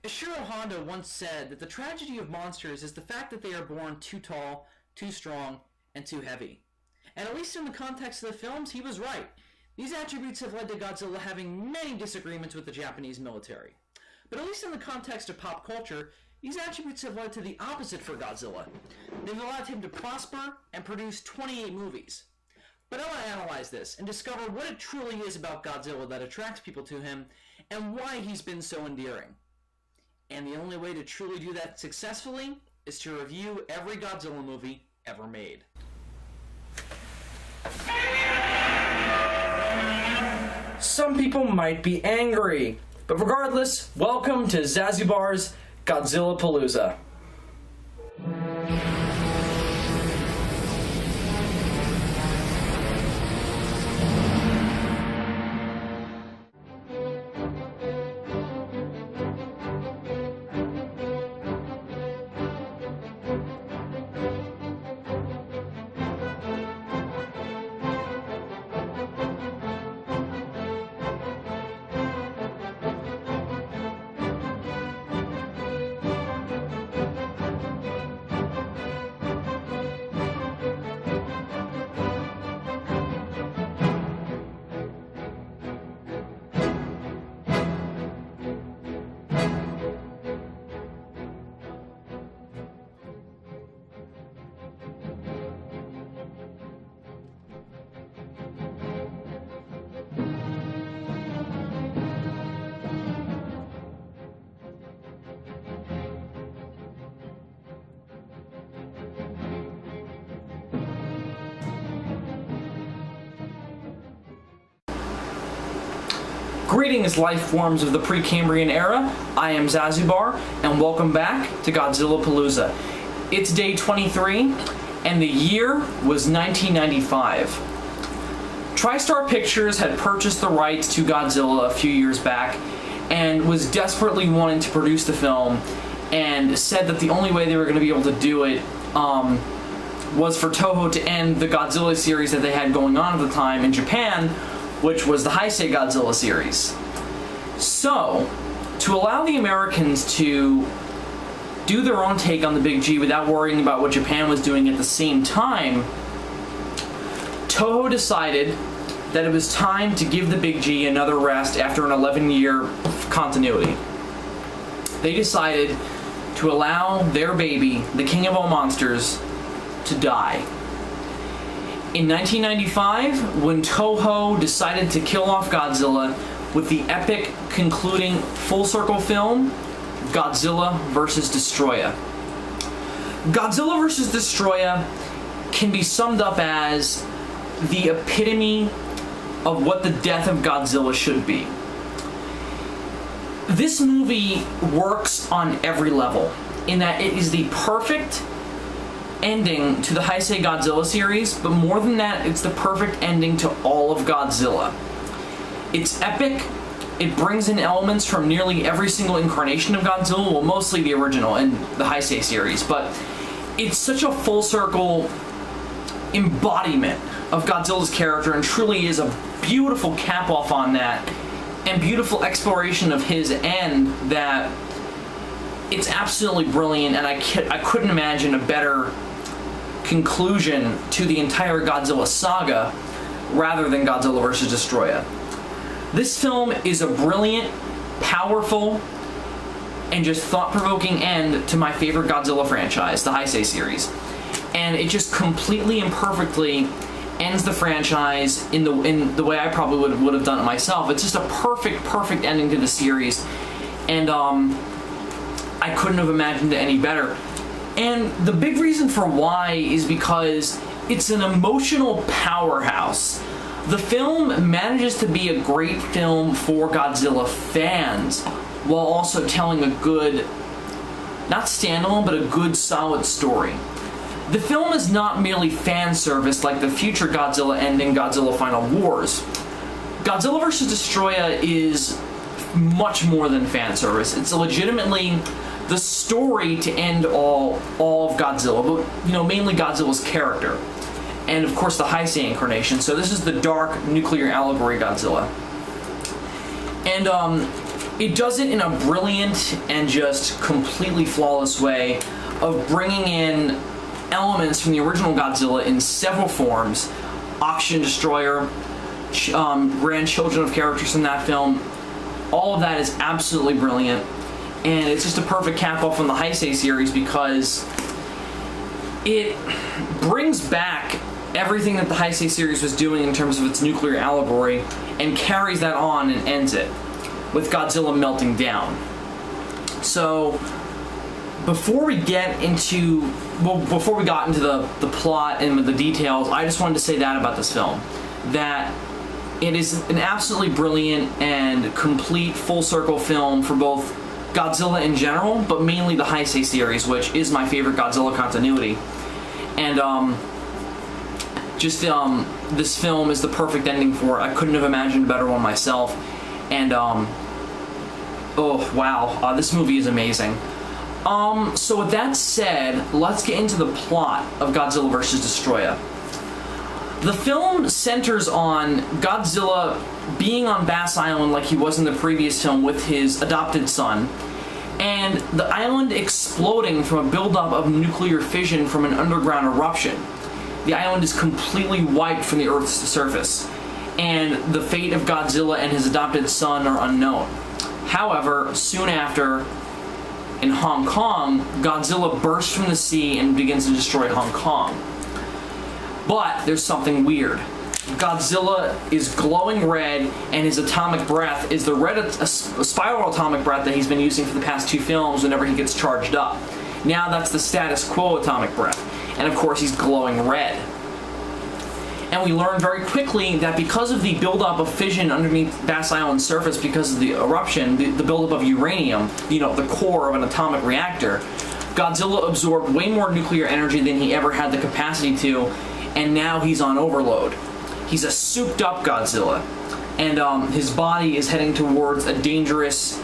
Ishiro Honda once said that the tragedy of monsters is the fact that they are born too tall, too strong, and too heavy. And at least in the context of the films, he was right. These attributes have led to Godzilla having many disagreements with the Japanese military. But at least in the context of pop culture, these attributes have led to the opposite for Godzilla. They've allowed him to prosper and produce 28 movies. But I want to analyze this and discover what it truly is about Godzilla that attracts people to him and why he's been so endearing. And the only way to truly do that successfully is to review every Godzilla movie ever made. Some people might be angry, but regardless, welcome to Zazubaar's Godzilla Palooza. Greetings, life forms of the Precambrian era. I am Zazubaar, and welcome back to Godzilla Palooza. It's day 23, and the year was 1995. TriStar Pictures had purchased the rights to Godzilla a few years back, and was desperately wanting to produce the film, and said that the only way they were going to be able to do it was for Toho to end the Godzilla series that they had going on at the time in Japan, which was the Heisei Godzilla series. So, to allow the Americans to do their own take on the Big G without worrying about what Japan was doing at the same time, Toho decided that it was time to give the Big G another rest after an 11-year continuity. They decided to allow their baby, the king of all monsters, to die. In 1995, when Toho decided to kill off Godzilla with the epic concluding full-circle film, Godzilla vs. Destroyah. Godzilla vs. Destroyah can be summed up as the epitome of what the death of Godzilla should be. This movie works on every level, in that it is the perfect ending to the Heisei Godzilla series, but more than that, it's the perfect ending to all of Godzilla. It's epic. It brings in elements from nearly every single incarnation of Godzilla, well, mostly the original and the Heisei series, but it's such a full circle embodiment of Godzilla's character, and truly is a beautiful cap off on that, and beautiful exploration of his end, that it's absolutely brilliant, and I couldn't imagine a better conclusion to the entire Godzilla saga rather than Godzilla vs. Destroyah. This film is a brilliant, powerful, and just thought-provoking end to my favorite Godzilla franchise, the Heisei series. And it just completely and perfectly ends the franchise in the way I probably would have done it myself. It's just a perfect ending to the series, and I couldn't have imagined it any better. And the big reason for why is because it's an emotional powerhouse. The film manages to be a great film for Godzilla fans, while also telling a good, not standalone, but a good solid story. The film is not merely fan service like the future Godzilla ending, Godzilla Final Wars. Godzilla vs. Destroyah is much more than fan service. It's legitimately the story to end all of Godzilla, but mainly Godzilla's character, and of course the Heisei incarnation. So this is the dark nuclear allegory Godzilla, and it does it in a brilliant and just completely flawless way of bringing in elements from the original Godzilla in several forms. Oxygen Destroyer, grandchildren of characters from that film, all of that is absolutely brilliant. And it's just a perfect cap-off on the Heisei series because it brings back everything that the Heisei series was doing in terms of its nuclear allegory and carries that on and ends it with Godzilla melting down. So before we got into the plot and the details, I just wanted to say that about this film, that it is an absolutely brilliant and complete full circle film for both Godzilla in general, but mainly the Heisei series, which is my favorite Godzilla continuity. And this film is the perfect ending for it. I couldn't have imagined a better one myself. And oh wow, this movie is amazing. So with that said, let's get into the plot of Godzilla vs. Destroyah. The film centers on Godzilla being on Bass Island like he was in the previous film with his adopted son, and the island exploding from a buildup of nuclear fission from an underground eruption. The island is completely wiped from the Earth's surface, and the fate of Godzilla and his adopted son are unknown. However, soon after, in Hong Kong, Godzilla bursts from the sea and begins to destroy Hong Kong. But there's something weird. Godzilla is glowing red, and his atomic breath is the red spiral atomic breath that he's been using for the past 2 films whenever he gets charged up. Now that's the status quo atomic breath, and of course he's glowing red. And we learn very quickly that because of the buildup of fission underneath Bass Island's surface, because of the eruption, the buildup of uranium, the core of an atomic reactor, Godzilla absorbed way more nuclear energy than he ever had the capacity to, and now he's on overload. He's a souped up Godzilla, and his body is heading towards a dangerous,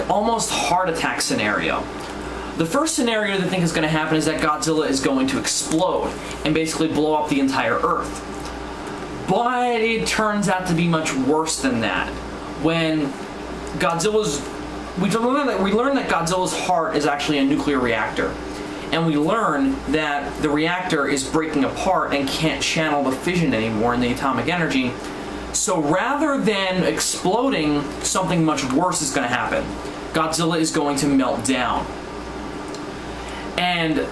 almost heart attack scenario. The first scenario that I think is going to happen is that Godzilla is going to explode and basically blow up the entire Earth. But it turns out to be much worse than that. When we learn that Godzilla's heart is actually a nuclear reactor. And we learn that the reactor is breaking apart and can't channel the fission anymore in the atomic energy. So rather than exploding, something much worse is going to happen. Godzilla is going to melt down. And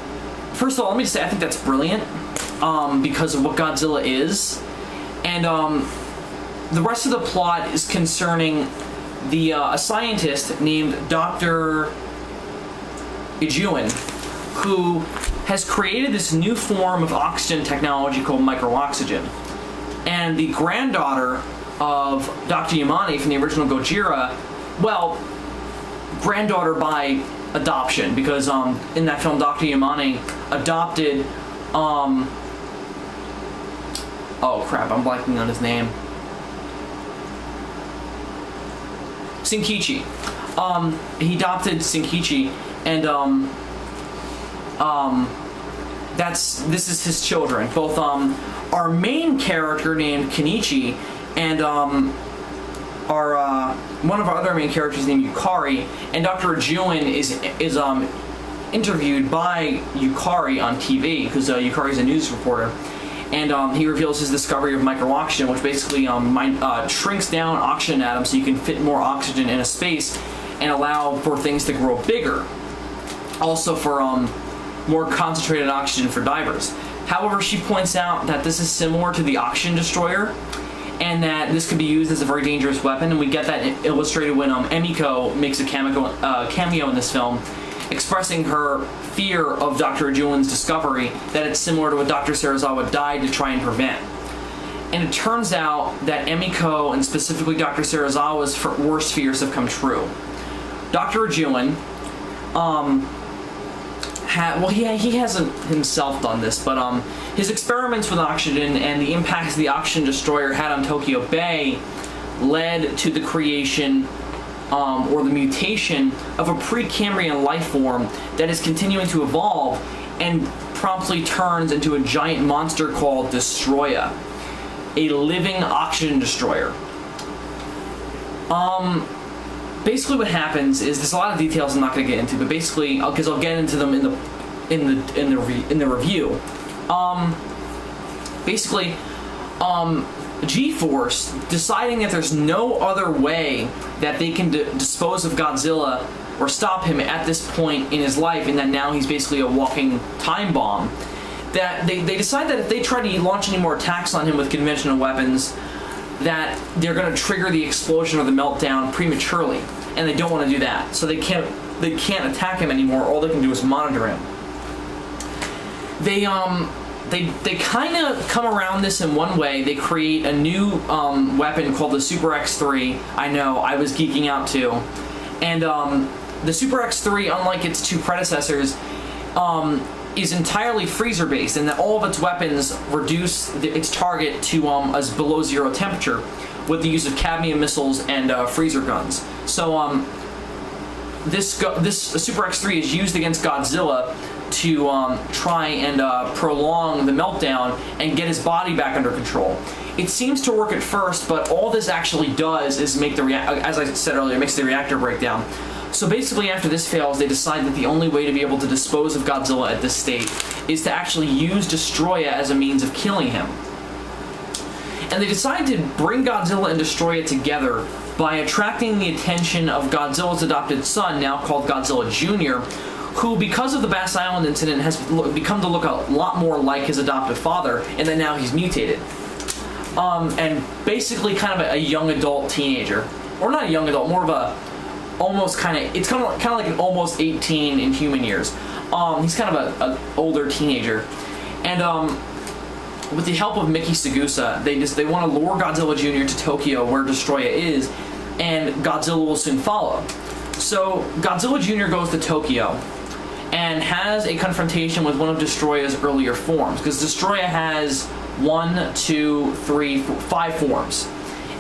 first of all, let me just say I think that's brilliant because of what Godzilla is. And the rest of the plot is concerning a scientist named Dr. Ijuin, who has created this new form of oxygen technology called micro-oxygen. And the granddaughter of Dr. Yamane from the original Gojira, well, granddaughter by adoption, because in that film Dr. Yamane adopted oh crap, I'm blanking on his name. Sinkichi. He adopted Sinkichi, and this is his children. Both our main character named Kenichi and one of our other main characters named Yukari, and Dr. Juin is interviewed by Yukari on TV because Yukari's a news reporter, and he reveals his discovery of micro-oxygen, which basically shrinks down oxygen atoms so you can fit more oxygen in a space and allow for things to grow bigger. Also for more concentrated oxygen for divers. However, she points out that this is similar to the oxygen destroyer, and that this could be used as a very dangerous weapon, and we get that illustrated when Emiko makes a cameo in this film, expressing her fear of Dr. Ajuin's discovery, that it's similar to what Dr. Serizawa died to try and prevent. And it turns out that Emiko, and specifically Dr. Serizawa's worst fears have come true. Dr. Ajuin, he hasn't himself done this, but his experiments with oxygen and the impacts the oxygen destroyer had on Tokyo Bay led to the creation or the mutation of a Precambrian life form that is continuing to evolve and promptly turns into a giant monster called Destroyah, a living oxygen destroyer. basically what happens is there's a lot of details I'm not going to get into, but basically, because I'll get into them in the review. Basically, G-Force deciding that there's no other way that they can dispose of Godzilla or stop him at this point in his life, and that now he's basically a walking time bomb. That they decide that if they try to launch any more attacks on him with conventional weapons, that they're going to trigger the explosion or the meltdown prematurely, and they don't want to do that. So they can't attack him anymore. All they can do is monitor him. They kind of come around this in one way. They create a new weapon called the Super X3. I know, I was geeking out too. And the Super X3, unlike its two predecessors, is entirely freezer based, and that all of its weapons reduce its target to as below zero temperature with the use of cadmium missiles and freezer guns. So this Super X3 is used against Godzilla to try and prolong the meltdown and get his body back under control. It seems to work at first, but all this actually does is make as I said earlier, it makes the reactor break down. So basically, after this fails, they decide that the only way to be able to dispose of Godzilla at this state is to actually use Destroyah as a means of killing him. And they decide to bring Godzilla and Destroyah together by attracting the attention of Godzilla's adopted son, now called Godzilla Jr., who, because of the Bass Island incident, has become to look a lot more like his adoptive father, and then now he's mutated. And basically kind of a young adult teenager. Or not a young adult, more of a almost kind of like an almost 18 in human years. He's kind of an older teenager. And with the help of Miki Sagusa, they want to lure Godzilla Jr. to Tokyo, where Destroyah is, and Godzilla will soon follow. So Godzilla Jr. goes to Tokyo and has a confrontation with one of Destroyah's earlier forms, because Destroyah has 1, 2, 3, 4, 5 forms,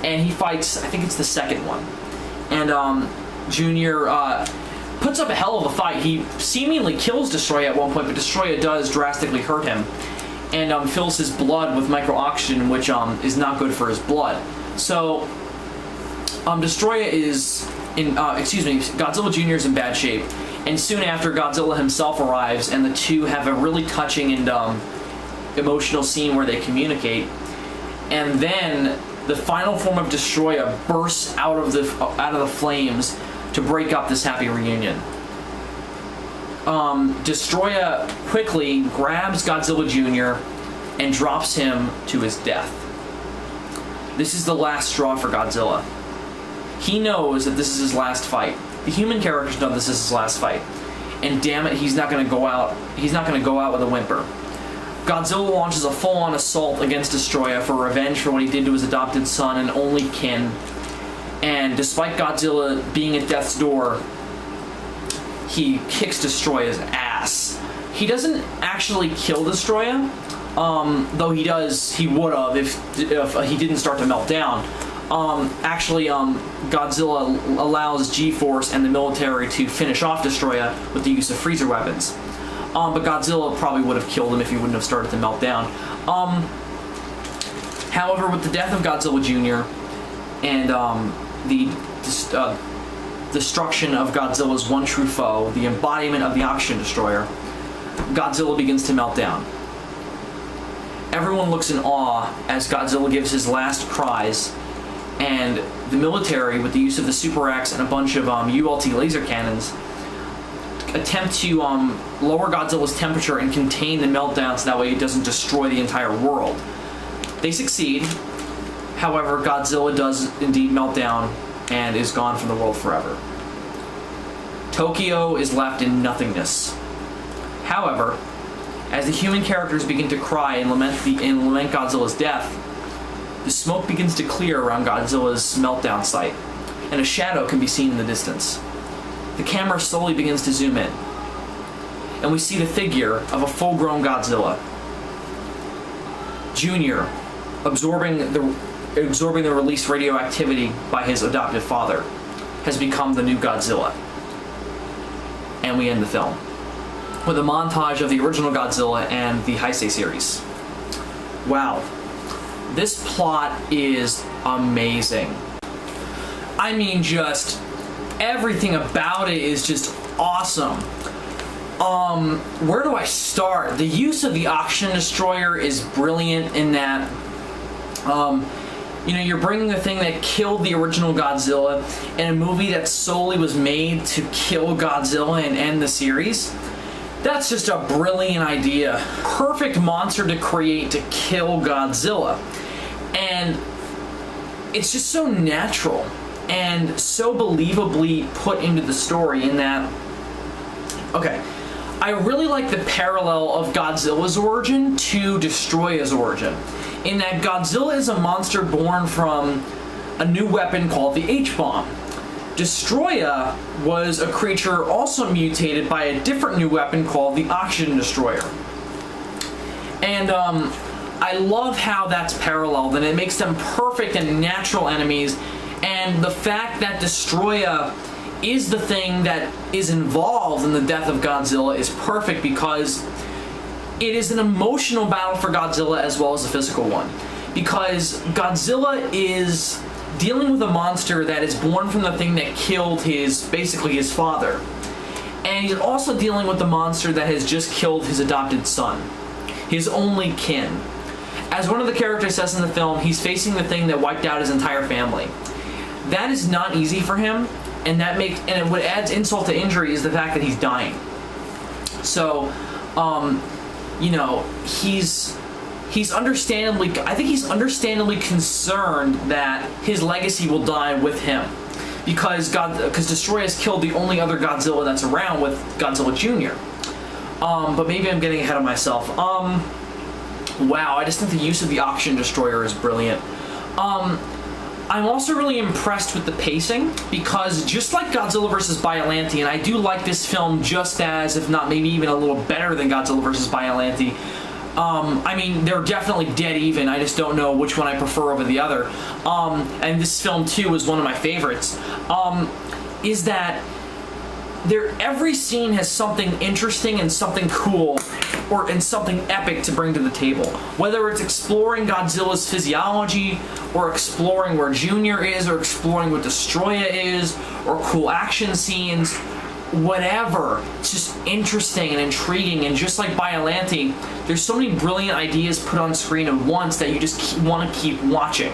and he fights, I think it's the second one, and Junior puts up a hell of a fight. He seemingly kills Destroyah at one point, but Destroyah does drastically hurt him and fills his blood with micro-oxygen, which is not good for his blood. So Destroyah is Godzilla Jr. is in bad shape, and soon after, Godzilla himself arrives, and the two have a really touching and emotional scene where they communicate. And then the final form of Destroyah bursts out of the flames to break up this happy reunion. Destroyah quickly grabs Godzilla Jr. and drops him to his death. This is the last straw for Godzilla. He knows that this is his last fight. The human characters know this is his last fight, and damn it, he's not going to go out with a whimper. Godzilla launches a full-on assault against Destroyah for revenge for what he did to his adopted son and only kin. And despite Godzilla being at death's door, he kicks Destroyah's ass. He doesn't actually kill Destroyah, though he would have if he didn't start to melt down. Godzilla allows G-Force and the military to finish off Destroyah with the use of freezer weapons. But Godzilla probably would have killed him if he wouldn't have started to melt down. However, with the death of Godzilla Jr. and the destruction of Godzilla's one true foe, the embodiment of the Oxygen Destroyer, Godzilla begins to melt down. Everyone looks in awe as Godzilla gives his last cries, and the military, with the use of the Super X and a bunch of ULT laser cannons, attempt to lower Godzilla's temperature and contain the meltdown so that way it doesn't destroy the entire world. They succeed. However, Godzilla does indeed melt down and is gone from the world forever. Tokyo is left in nothingness. However, as the human characters begin to cry and lament Godzilla's death, the smoke begins to clear around Godzilla's meltdown site, and a shadow can be seen in the distance. The camera slowly begins to zoom in, and we see the figure of a full-grown Godzilla. Junior, absorbing the released radioactivity by his adoptive father, has become the new Godzilla. And we end the film with a montage of the original Godzilla and the Heisei series. Wow. This plot is amazing. I mean, just everything about it is just awesome. Where do I start? The use of the Oxygen Destroyer is brilliant in that, you're bringing the thing that killed the original Godzilla in a movie that solely was made to kill Godzilla and end the series. That's just a brilliant idea. Perfect monster to create to kill Godzilla. And it's just so natural and so believably put into the story in that, okay, I really like the parallel of Godzilla's origin to Destroyah's origin, in that Godzilla is a monster born from a new weapon called the H-bomb. Destroyah was a creature also mutated by a different new weapon called the Oxygen Destroyer. And I love how that's paralleled, and it makes them perfect and natural enemies, and the fact that Destroyah is the thing that is involved in the death of Godzilla is perfect because it is an emotional battle for Godzilla as well as a physical one. Because Godzilla is dealing with a monster that is born from the thing that killed basically his father. And he's also dealing with the monster that has just killed his adopted son, his only kin. As one of the characters says in the film, he's facing the thing that wiped out his entire family. That is not easy for him, and what adds insult to injury is the fact that he's dying. So, he's understandably concerned that his legacy will die with him, because Destroyah has killed the only other Godzilla that's around with Godzilla Jr. But maybe I'm getting ahead of myself. Wow, I just think the use of the Oxygen Destroyer is brilliant. I'm also really impressed with the pacing, because just like Godzilla vs. Biollante, and I do like this film just as, if not maybe even a little better than Godzilla vs. Biollante. I mean, they're definitely dead even. I just don't know which one I prefer over the other. And this film too was one of my favorites. Is that every scene has something interesting and something cool and something epic to bring to the table. Whether it's exploring Godzilla's physiology, or exploring where Junior is, or exploring what Destroyah is, or cool action scenes, whatever. It's just interesting and intriguing, and just like Biollante, there's so many brilliant ideas put on screen at once that you just want to keep watching.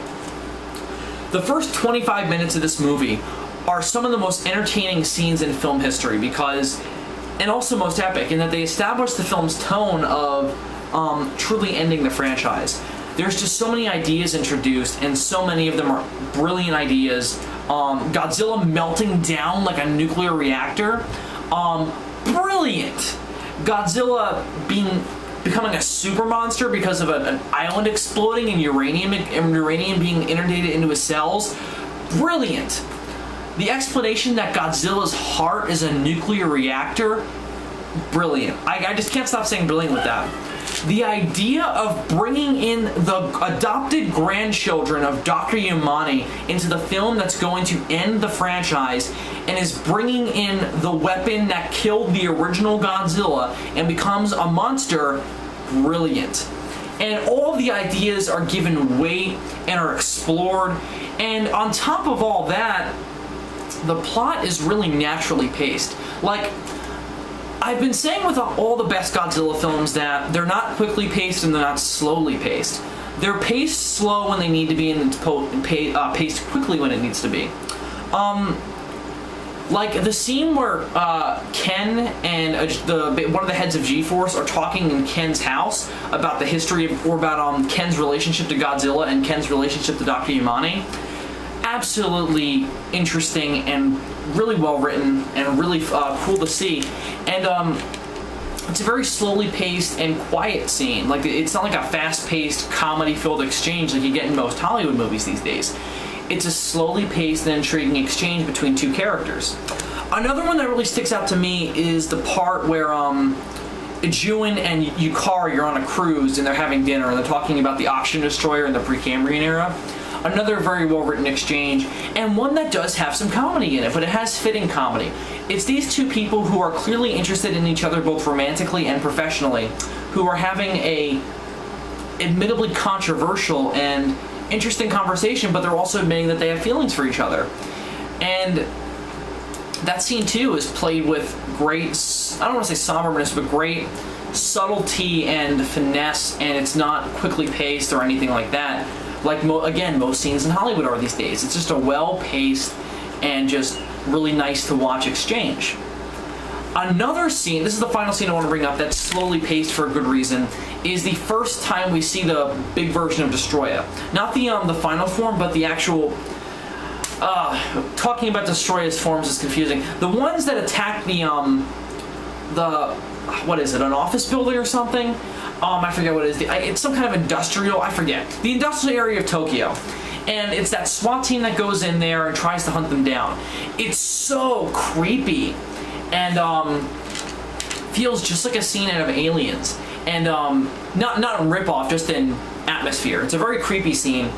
The first 25 minutes of this movie are some of the most entertaining scenes in film history, and also most epic, in that they establish the film's tone of truly ending the franchise. There's just so many ideas introduced, and so many of them are brilliant ideas. Godzilla melting down like a nuclear reactor, brilliant. Godzilla becoming a super monster because of an island exploding and uranium being inundated into his cells, brilliant. The explanation that Godzilla's heart is a nuclear reactor, brilliant. I just can't stop saying brilliant with that. The idea of bringing in the adopted grandchildren of Dr. Yamane into the film that's going to end the franchise, and is bringing in the weapon that killed the original Godzilla and becomes a monster, brilliant. And all the ideas are given weight and are explored, and on top of all that, the plot is really naturally paced. Like, I've been saying with all the best Godzilla films that they're not quickly paced and they're not slowly paced. They're paced slow when they need to be, and paced quickly when it needs to be. Like the scene where Ken and one of the heads of G-Force are talking in Ken's house about the history of, or about Ken's relationship to Godzilla and Ken's relationship to Dr. Yamane. Absolutely interesting and really well written and really cool to see. And it's a very slowly paced and quiet scene. Like, it's not like a fast-paced comedy-filled exchange like you get in most Hollywood movies these days. It's a slowly paced and intriguing exchange between two characters. Another one that really sticks out to me is the part where Juin and Yukari are on a cruise and they're having dinner and they're talking about the Oxygen Destroyer in the Precambrian era. Another very well-written exchange, and one that does have some comedy in it, but it has fitting comedy. It's these two people who are clearly interested in each other both romantically and professionally, who are having a admittedly controversial and interesting conversation, but they're also admitting that they have feelings for each other. And that scene too is played with great, I don't want to say somberness, but great subtlety and finesse, and it's not quickly paced or anything like that. Like, again, most scenes in Hollywood are these days. It's just a well-paced and just really nice to watch exchange. Another scene, this is the final scene I want to bring up that's slowly paced for a good reason, is the first time we see the big version of Destroyah. Not the final form, but the actual... talking about Destroyah's forms is confusing. The ones that attack the what is it, an office building or something? I forget what it is. It's some kind of industrial, I forget. The industrial area of Tokyo. And it's that SWAT team that goes in there and tries to hunt them down. It's so creepy. And feels just like a scene out of Aliens. And not a ripoff, just in atmosphere. It's a very creepy scene.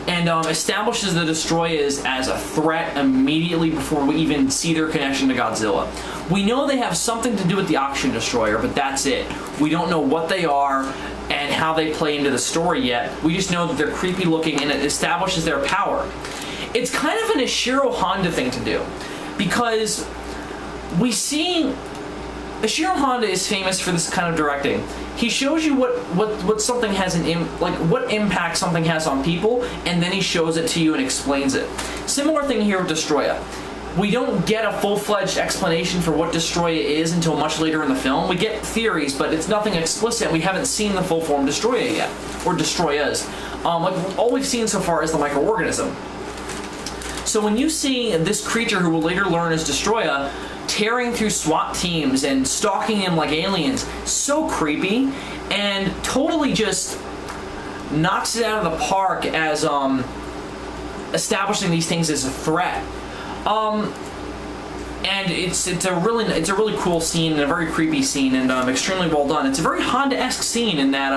And establishes the Destroyahs as a threat immediately before we even see their connection to Godzilla. We know they have something to do with the Oxygen Destroyer, but that's it. We don't know what they are and how they play into the story yet. We just know that they're creepy looking and it establishes their power. It's kind of an Ishiro Honda thing to do, because we see Ishiro Honda is famous for this kind of directing. He shows you what something has what impact something has on people, and then he shows it to you and explains it. Similar thing here with Destroyah. We don't get a full-fledged explanation for what Destroyah is until much later in the film. We get theories, but it's nothing explicit. We haven't seen the full-form Destroyah yet, or Destroyahs. Like, all we've seen so far is the microorganism. So when you see this creature, who we'll later learn is Destroyah, tearing through SWAT teams and stalking them like aliens, so creepy, and totally just knocks it out of the park as establishing these things as a threat. And it's a really cool scene and a very creepy scene, and extremely well done. It's a very Honda-esque scene in that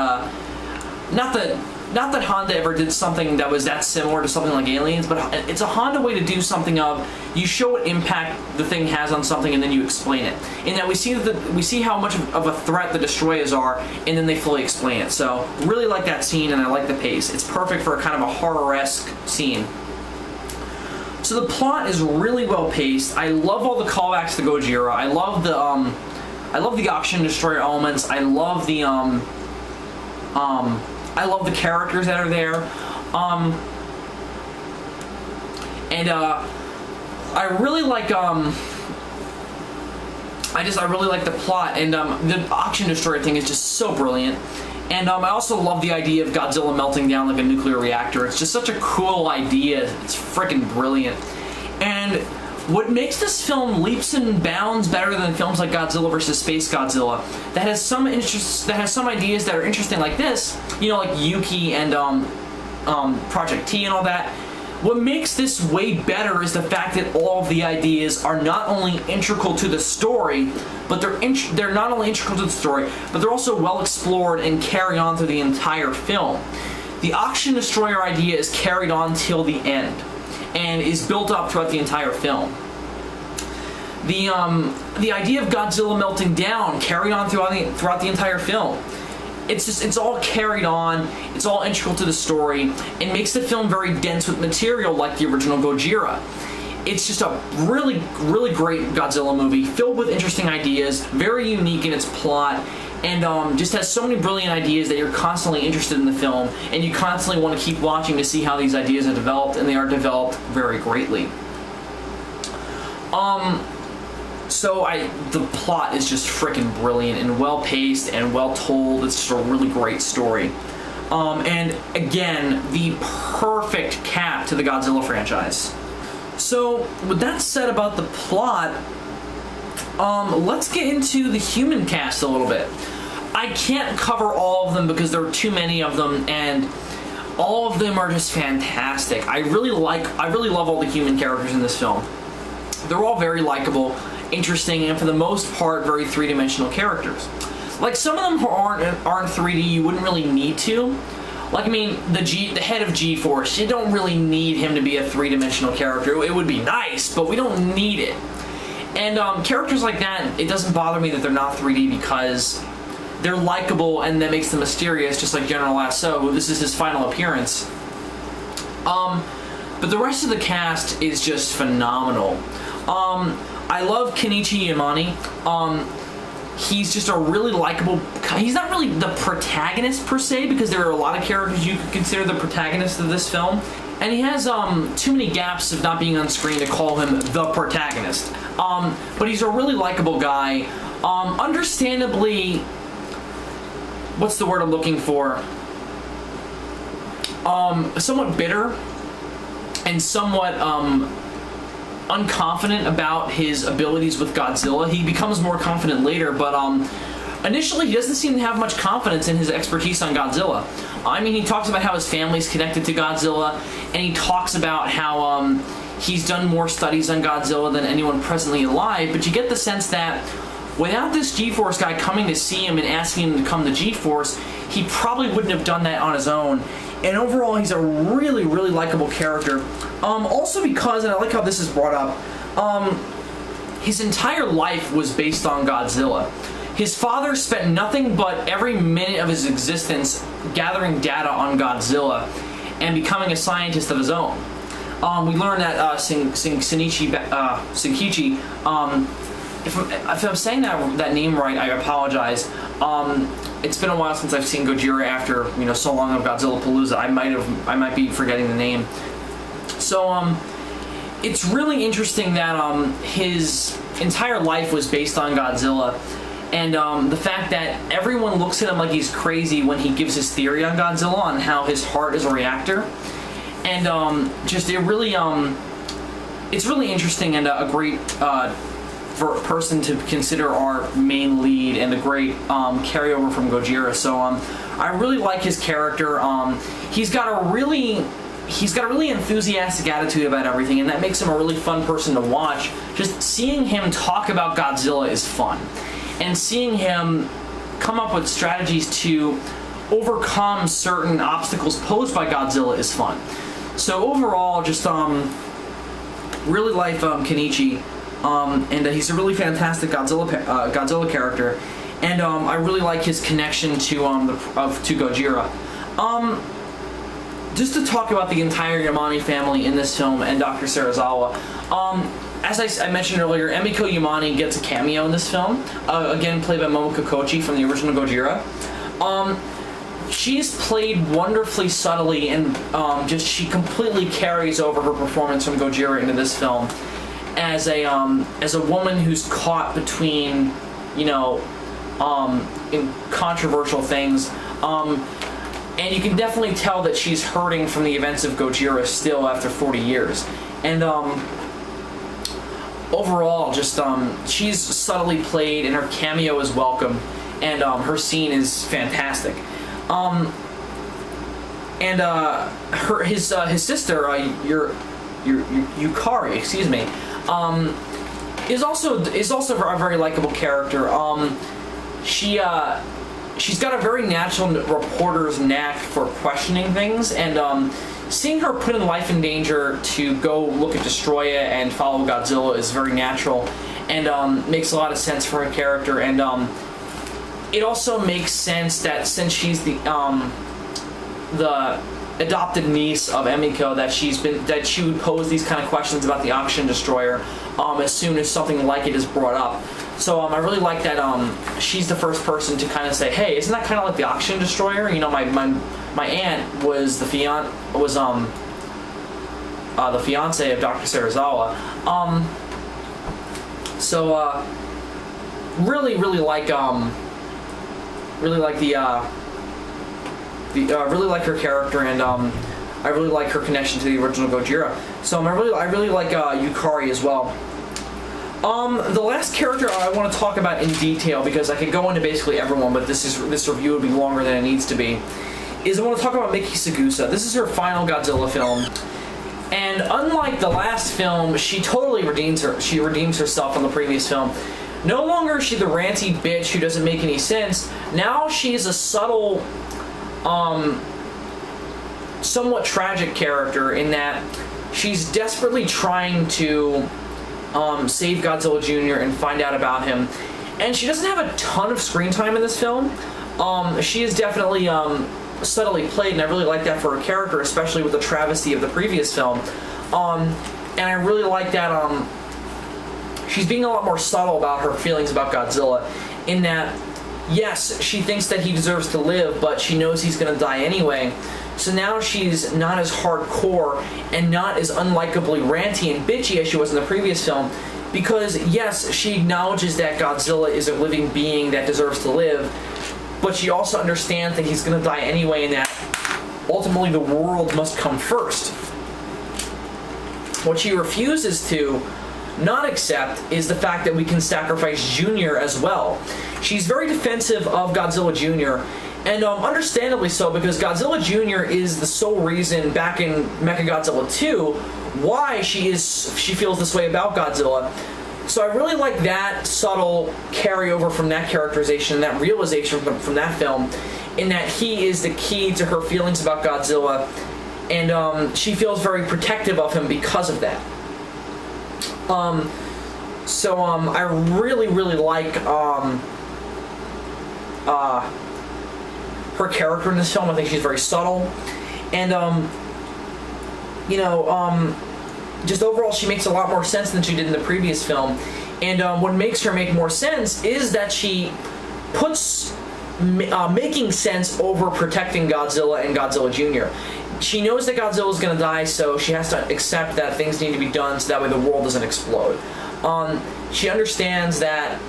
not that Honda ever did something that was that similar to something like Aliens, but it's a Honda way to do something of, you show what impact the thing has on something and then you explain it. In that we see how much of a threat the Destroyahs are, and then they fully explain it. So really like that scene, and I like the pace. It's perfect for a kind of a horror-esque scene. So the plot is really well paced. I love all the callbacks to Gojira. I love the Oxygen Destroyer elements. I love the characters that are there. I really like I really like the plot, and the Oxygen Destroyer thing is just so brilliant. And I also love the idea of Godzilla melting down like a nuclear reactor. It's just such a cool idea. It's freaking brilliant. And what makes this film leaps and bounds better than films like Godzilla vs. Space Godzilla, that has some ideas that are interesting like this, you know, like Yuki and Project T and all that. What makes this way better is the fact that all of the ideas are not only integral to the story, but they're not only integral to the story, but they're also well explored and carry on through the entire film. The Oxygen Destroyer idea is carried on till the end, and is built up throughout the entire film. The idea of Godzilla melting down carried on throughout the entire film. It's all carried on, it's all integral to the story, and makes the film very dense with material like the original Gojira. It's just a really, really great Godzilla movie, filled with interesting ideas, very unique in its plot, and just has so many brilliant ideas that you're constantly interested in the film, and you constantly want to keep watching to see how these ideas are developed, and they are developed very greatly. So the plot is just freaking brilliant and well paced and well told. It's just a really great story. And again, the perfect cap to the Godzilla franchise. So with that said about the plot, let's get into the human cast a little bit. I can't cover all of them because there are too many of them, and all of them are just fantastic. I really love all the human characters in this film. They're all very likable, interesting, and for the most part very three-dimensional characters. Like, some of them aren't 3D. You wouldn't really need to. Like, I mean, the head of G-Force, you don't really need him to be a three-dimensional character. It would be nice, but we don't need it. And characters like that, it doesn't bother me that they're not 3D because they're likable, and that makes them mysterious, just like General Lasso, who this is his final appearance. But the rest of the cast is just phenomenal. I love Kenichi Yamane. He's just a really likable. He's not really the protagonist per se, because there are a lot of characters you could consider the protagonist of this film, and he has too many gaps of not being on screen to call him the protagonist. But he's a really likable guy. Understandably, what's the word I'm looking for? Somewhat bitter and somewhat unconfident about his abilities with Godzilla. He becomes more confident later, but initially he doesn't seem to have much confidence in his expertise on Godzilla. I mean, he talks about how his family's connected to Godzilla, and he talks about how he's done more studies on Godzilla than anyone presently alive, but you get the sense that without this G-Force guy coming to see him and asking him to come to G-Force, he probably wouldn't have done that on his own. And overall, he's a really, really likable character. Also because, and I like how this is brought up, his entire life was based on Godzilla. His father spent nothing but every minute of his existence gathering data on Godzilla and becoming a scientist of his own. We learned that Shinkichi, if I'm saying that name right, I apologize. It's been a while since I've seen Gojira after so long of Godzilla Palooza. I might be forgetting the name. So it's really interesting that his entire life was based on Godzilla, and the fact that everyone looks at him like he's crazy when he gives his theory on Godzilla, on how his heart is a reactor, and it's really interesting and a great for a person to consider our main lead, and a great carryover from Gojira. So I really like his character. He's got a really enthusiastic attitude about everything, and that makes him a really fun person to watch. Just seeing him talk about Godzilla is fun, and seeing him come up with strategies to overcome certain obstacles posed by Godzilla is fun. So overall, just really like Kenichi. And he's a really fantastic Godzilla character, and I really like his connection to Gojira. Just to talk about the entire Yamane family in this film and Dr. Serizawa. As I mentioned earlier, Emiko Yamane gets a cameo in this film, again played by Momoko Kochi from the original Gojira. She's played wonderfully subtly, and she completely carries over her performance from Gojira into this film. As a woman who's caught between, in controversial things, and you can definitely tell that she's hurting from the events of Gojira still after 40 years. And overall, just she's subtly played, and her cameo is welcome, and her scene is fantastic. His sister, Yukari, excuse me, is also a very likable character. She's got a very natural reporter's knack for questioning things, and seeing her put in life in danger to go look at Destroyah and follow Godzilla is very natural, and makes a lot of sense for her character. And it also makes sense that since she's the adopted niece of Emiko, that she would pose these kind of questions about the Oxygen Destroyer as soon as something like it is brought up. So I really like that she's the first person to kind of say, hey, isn't that kind of like the Oxygen Destroyer? My aunt was the fiance of Dr. Serizawa. Really like her character, and I really like her connection to the original Gojira. So I really like Yukari as well. The last character I want to talk about in detail, because I could go into basically everyone, but this review would be longer than it needs to be, is I want to talk about Miki Sagusa. This is her final Godzilla film, and unlike the last film, she totally redeems herself from the previous film. No longer is she the ranty bitch who doesn't make any sense. Now she's a subtle, somewhat tragic character, in that she's desperately trying to save Godzilla Jr. and find out about him. And she doesn't have a ton of screen time in this film. She is definitely subtly played, and I really like that for her character, especially with the travesty of the previous film. And I really like that she's being a lot more subtle about her feelings about Godzilla, in that, yes, she thinks that he deserves to live, but she knows he's going to die anyway. So now she's not as hardcore and not as unlikably ranty and bitchy as she was in the previous film, because yes, she acknowledges that Godzilla is a living being that deserves to live, but she also understands that he's going to die anyway, and that ultimately the world must come first. What she refuses to not accept is the fact that we can sacrifice Junior as well. She's very defensive of Godzilla Jr., and understandably so, because Godzilla Jr. is the sole reason back in Mechagodzilla 2 why she feels this way about Godzilla. So I really like that subtle carryover from that characterization, that realization from that film, in that he is the key to her feelings about Godzilla, and she feels very protective of him because of that. I really, really like her character in this film. I think she's very subtle, and just overall she makes a lot more sense than she did in the previous film. And what makes her make more sense is that she puts making sense over protecting Godzilla and Godzilla Jr. She knows that Godzilla is going to die, so she has to accept that things need to be done so that way the world doesn't explode. She understands that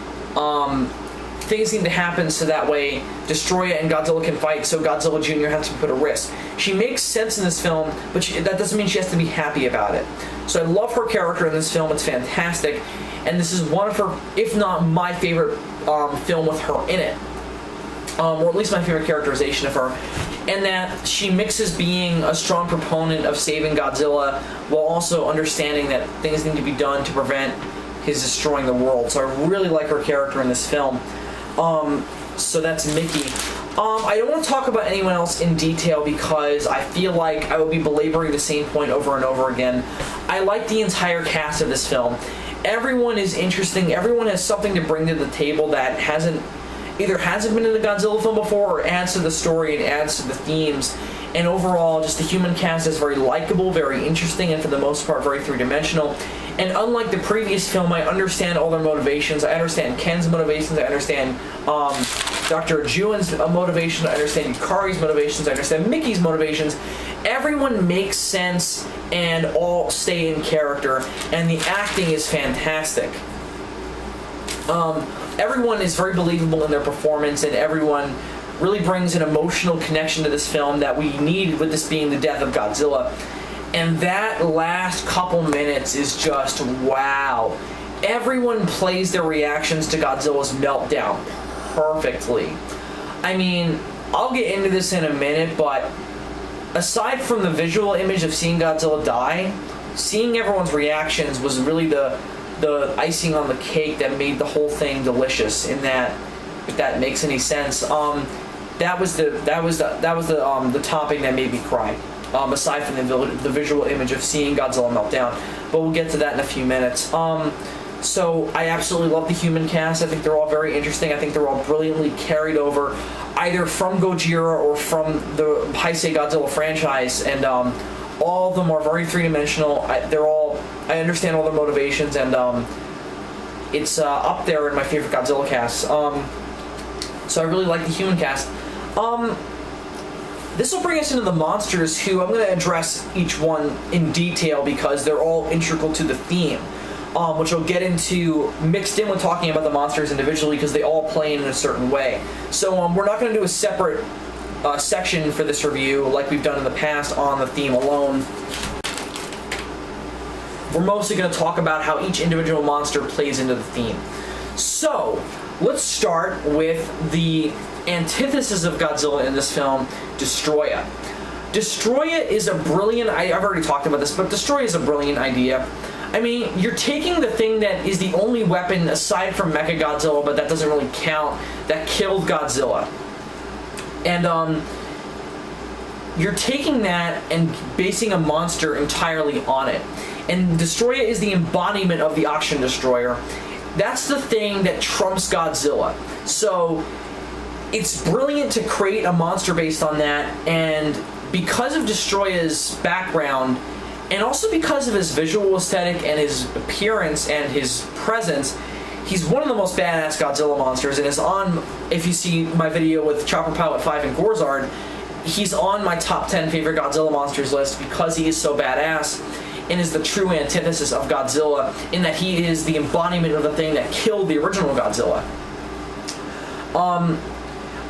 things need to happen so that way Destroyah and Godzilla can fight, so Godzilla Jr. has to be put at risk. She makes sense in this film, but that doesn't mean she has to be happy about it. So I love her character in this film. It's fantastic, and this is one of her, if not my favorite film with her in it, or at least my favorite characterization of her, and that she mixes being a strong proponent of saving Godzilla while also understanding that things need to be done to prevent his destroying the world. So I really like her character in this film. So that's Mickey. I don't want to talk about anyone else in detail because I feel like I will be belaboring the same point over and over again. I like the entire cast of this film. Everyone is interesting. Everyone has something to bring to the table that either hasn't been in a Godzilla film before or adds to the story and adds to the themes. And overall, just the human cast is very likable, very interesting, and for the most part, very three-dimensional. And unlike the previous film, I understand all their motivations. I understand Ken's motivations. I understand Dr. Juan's motivations. I understand Yukari's motivations. I understand Mickey's motivations. Everyone makes sense and all stay in character, and the acting is fantastic. Everyone is very believable in their performance, and everyone really brings an emotional connection to this film that we need, with this being the death of Godzilla. And that last couple minutes is just wow. Everyone plays their reactions to Godzilla's meltdown perfectly. I mean, I'll get into this in a minute, but aside from the visual image of seeing Godzilla die, seeing everyone's reactions was really the icing on the cake that made the whole thing delicious. In that, if that makes any sense, that was the topping that made me cry. Aside from the visual image of seeing Godzilla melt down, but we'll get to that in a few minutes. So I absolutely love the human cast. I think they're all very interesting. I think they're all brilliantly carried over, either from Gojira or from the Heisei Godzilla franchise, and all of them are very three-dimensional. I understand all their motivations, and it's up there in my favorite Godzilla casts. So I really like the human cast. This will bring us into the monsters, who I'm going to address each one in detail because they're all integral to the theme, which I'll get into mixed in with talking about the monsters individually because they all play in a certain way. So we're not going to do a separate section for this review like we've done in the past on the theme alone. We're mostly going to talk about how each individual monster plays into the theme. So let's start with the antithesis of Godzilla in this film, Destroyah. Destroyah is a brilliant, I've already talked about this, but Destroyah is a brilliant idea. I mean, you're taking the thing that is the only weapon aside from Mechagodzilla, but that doesn't really count, that killed Godzilla. And you're taking that and basing a monster entirely on it. And Destroyah is the embodiment of the Oxygen Destroyer. That's the thing that trumps Godzilla. So it's brilliant to create a monster based on that, and because of Destroyah's background And also because of his visual aesthetic and his appearance and his presence, he's one of the most badass Godzilla monsters, and is on, if you see my video with Chopper Pilot 5 and Gorzard, he's on my top 10 favorite Godzilla monsters list because he is so badass and is the true antithesis of Godzilla, in that he is the embodiment of the thing that killed the original Godzilla.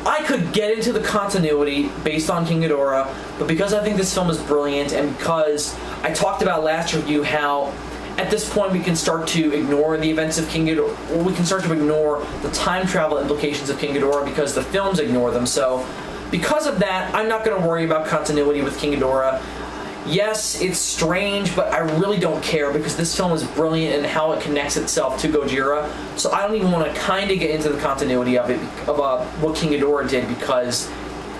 I could get into the continuity based on King Ghidorah, but because I think this film is brilliant, and because I talked about last review how at this point we can start to ignore the events of King Ghidorah, or we can start to ignore the time travel implications of King Ghidorah because the films ignore them. So because of that, I'm not going to worry about continuity with King Ghidorah. Yes, it's strange, but I really don't care because this film is brilliant in how it connects itself to Gojira. So I don't even want to kind of get into the continuity of it, of what King Ghidorah did, because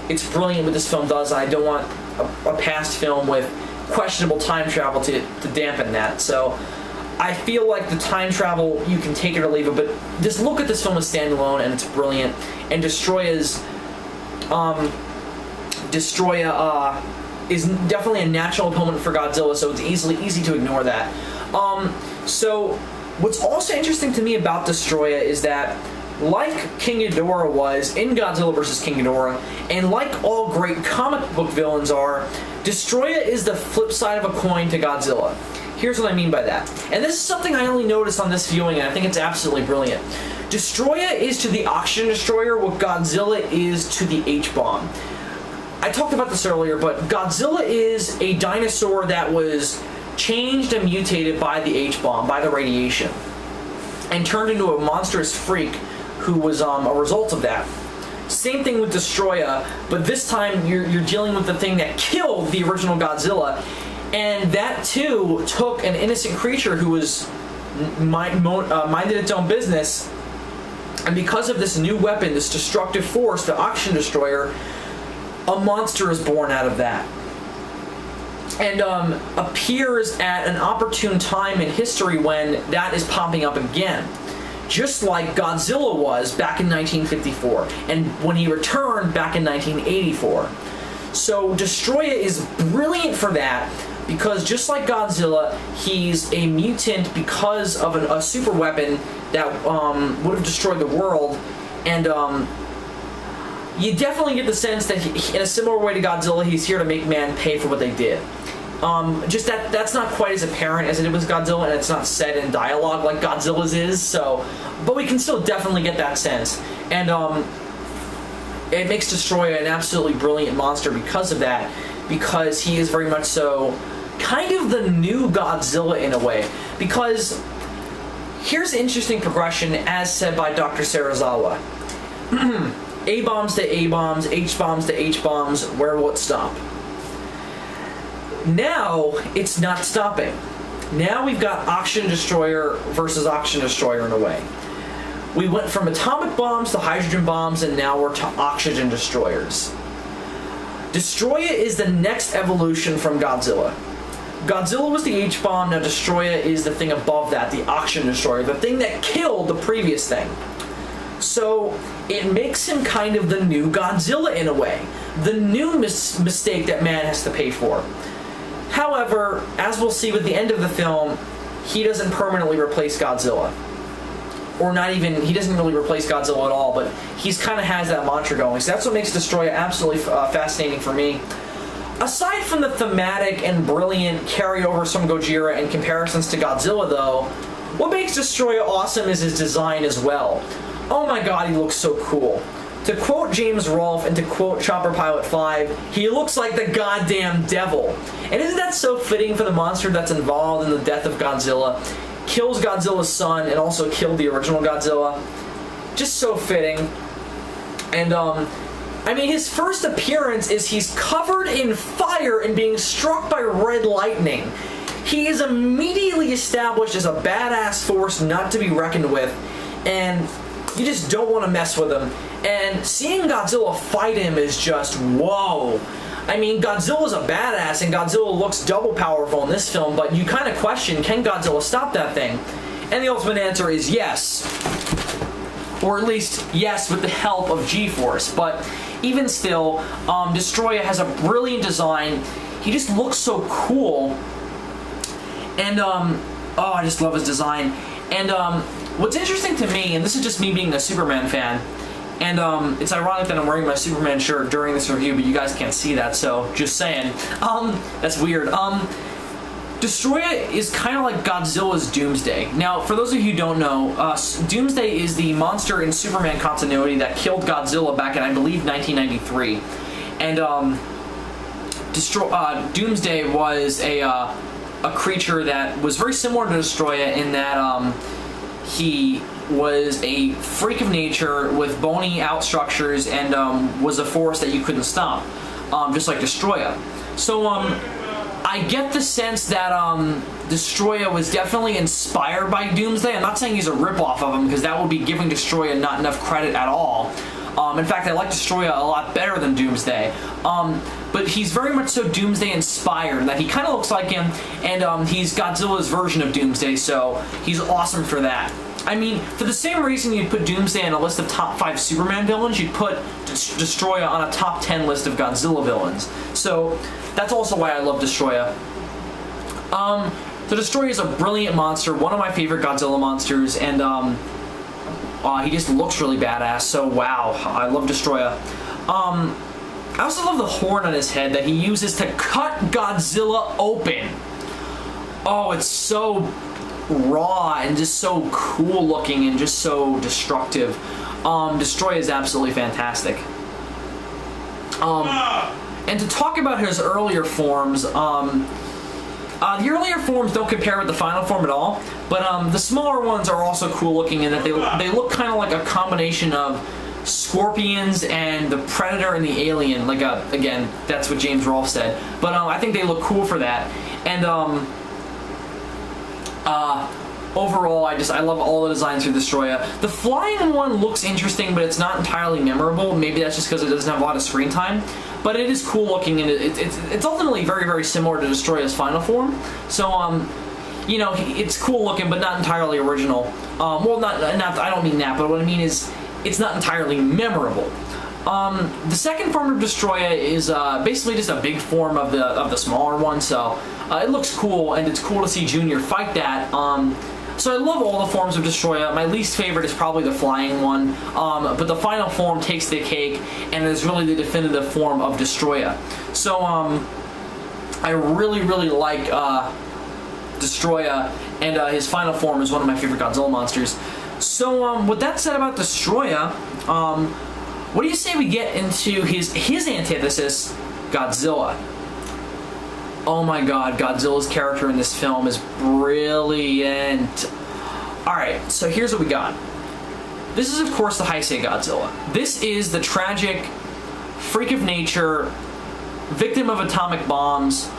it's brilliant what this film does, and I don't want a past film with questionable time travel to dampen that. So I feel like the time travel, you can take it or leave it, but just look at this film as standalone, and it's brilliant. And Destroyah is definitely a natural opponent for Godzilla, so it's easy to ignore that. So what's also interesting to me about Destroyah is that, like King Ghidorah was in Godzilla vs. King Ghidorah, and like all great comic book villains are, Destroyah is the flip side of a coin to Godzilla. Here's what I mean by that. And this is something I only noticed on this viewing, and I think it's absolutely brilliant. Destroyah is to the Oxygen Destroyer what Godzilla is to the H-Bomb. I talked about this earlier, but Godzilla is a dinosaur that was changed and mutated by the H-Bomb, by the radiation, and turned into a monstrous freak who was a result of that. Same thing with Destroyah, but this time you're dealing with the thing that killed the original Godzilla, and that too took an innocent creature who was minded its own business, and because of this new weapon, this destructive force, the Oxygen Destroyer, a monster is born out of that, and appears at an opportune time in history when that is popping up again, just like Godzilla was back in 1954, and when he returned back in 1984. So Destroyah is brilliant for that, because just like Godzilla, he's a mutant because of a super weapon that would have destroyed the world, and you definitely get the sense that in a similar way to Godzilla, he's here to make man pay for what they did. Just that's not quite as apparent as it was Godzilla, and it's not said in dialogue like Godzilla's is, so, but we can still definitely get that sense. And it makes Destroyah an absolutely brilliant monster because of that, because he is very much so kind of the new Godzilla in a way. Because here's an interesting progression as said by Dr. Serizawa. A-bombs to A-bombs, H-bombs to H-bombs, where will it stop? Now, it's not stopping. Now we've got Oxygen Destroyer versus Oxygen Destroyer in a way. We went from atomic bombs to hydrogen bombs, and now we're to oxygen destroyers. Destroyah is the next evolution from Godzilla. Godzilla was the H-bomb, now Destroyah is the thing above that, the Oxygen Destroyer, the thing that killed the previous thing. So it makes him kind of the new Godzilla in a way, the new mistake that man has to pay for. However, as we'll see with the end of the film, he doesn't permanently replace Godzilla. Or not even, he doesn't really replace Godzilla at all, but he's kind of has that mantra going. So that's what makes Destroyah absolutely fascinating for me. Aside from the thematic and brilliant carryovers from Gojira and comparisons to Godzilla though, what makes Destroyah awesome is his design as well. Oh my god, he looks so cool. To quote James Rolfe and to quote Chopper Pilot 5, he looks like the goddamn devil. And isn't that so fitting for the monster that's involved in the death of Godzilla? Kills Godzilla's son and also killed the original Godzilla. Just so fitting. And I mean, his first appearance is he's covered in fire and being struck by red lightning. He is immediately established as a badass force not to be reckoned with, and you just don't want to mess with him. And seeing Godzilla fight him is just whoa. I mean, Godzilla's a badass, and Godzilla looks double powerful in this film, but you kind of question, can Godzilla stop that thing? And the ultimate answer is yes. Or at least, yes, with the help of G-Force. But even still, Destroyah has a brilliant design. He just looks so cool. And oh, I just love his design. And what's interesting to me, and this is just me being a Superman fan, and it's ironic that I'm wearing my Superman shirt during this review, but you guys can't see that, so just saying. That's weird. Destroyah is kind of like Godzilla's Doomsday. Now, for those of you who don't know, Doomsday is the monster in Superman continuity that killed Godzilla back in, I believe, 1993. And Doomsday was a creature that was very similar to Destroyah in that he was a freak of nature with bony out structures and was a force that you couldn't stop, just like Destroyah. So I get the sense that Destroyah was definitely inspired by Doomsday. I'm not saying he's a ripoff of him, because that would be giving Destroyah not enough credit at all. In fact, I like Destroyah a lot better than Doomsday. But he's very much so Doomsday inspired, that he kind of looks like him, and he's Godzilla's version of Doomsday, so he's awesome for that. I mean, for the same reason you'd put Doomsday on a list of top 5 Superman villains, you'd put Destroyah on a top 10 list of Godzilla villains. So that's also why I love Destroyah. So Destroyah is a brilliant monster, one of my favorite Godzilla monsters, and he just looks really badass, so wow, I love Destroyah. I also love the horn on his head that he uses to cut Godzilla open. Oh, it's so raw and just so cool looking and just so destructive. Destroyah is absolutely fantastic. And to talk about his earlier forms, the earlier forms don't compare with the final form at all, but the smaller ones are also cool looking in that they look kind of like a combination of Scorpions and the Predator and the Alien. Like again, that's what James Rolfe said, but I think they look cool for that. And overall, I love all the designs for Destroyah. The flying one looks interesting, but it's not entirely memorable. Maybe that's just because it doesn't have a lot of screen time. But it is cool looking, and it's ultimately very, very similar to Destroyah's final form. So, you know, it's cool looking, but not entirely original. Well, not I don't mean that, but what I mean is it's not entirely memorable. The second form of Destroyah is basically just a big form of the smaller one. So it looks cool, and it's cool to see Junior fight that. So I love all the forms of Destroyah. My least favorite is probably the flying one, but the final form takes the cake and is really the definitive form of Destroyah. So I really, really like Destroyah, and his final form is one of my favorite Godzilla monsters. So with that said about Destroyah, what do you say we get into his antithesis, Godzilla? Oh my god, Godzilla's character in this film is brilliant. Alright, so here's what we got. This is, of course, the Heisei Godzilla. This is the tragic freak of nature, victim of atomic bombs,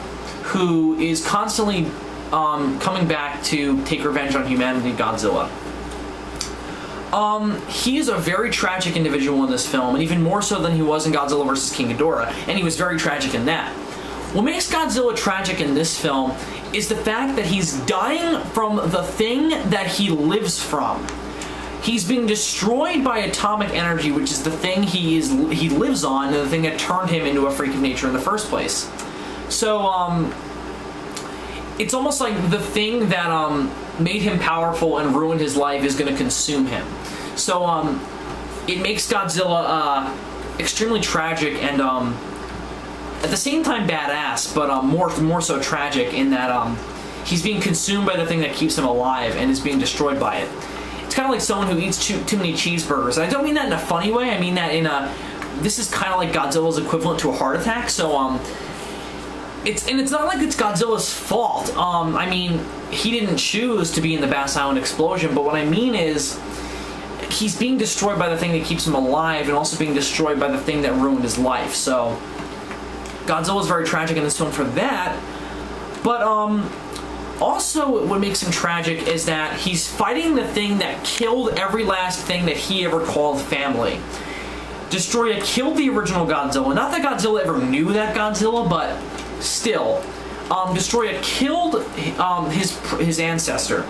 who is constantly coming back to take revenge on humanity, Godzilla. He is a very tragic individual in this film, and even more so than he was in Godzilla vs. King Ghidorah, and he was very tragic in that. What makes Godzilla tragic in this film is the fact that he's dying from the thing that he lives from. He's being destroyed by atomic energy, which is the thing he lives on, and the thing that turned him into a freak of nature in the first place. So, it's almost like the thing that made him powerful and ruined his life is going to consume him. So, it makes Godzilla extremely tragic and at the same time badass, but more so tragic in that he's being consumed by the thing that keeps him alive and is being destroyed by it. It's kind of like someone who eats too many cheeseburgers. And I don't mean that in a funny way. I mean that in a this is kind of like Godzilla's equivalent to a heart attack. So it's not like it's Godzilla's fault. I mean, he didn't choose to be in the Bass Island explosion, but what I mean is he's being destroyed by the thing that keeps him alive and also being destroyed by the thing that ruined his life. So Godzilla's very tragic in this film for that, but also what makes him tragic is that he's fighting the thing that killed every last thing that he ever called family. Destroyah killed the original Godzilla. Not that Godzilla ever knew that Godzilla, but still. Destroyah killed his ancestor.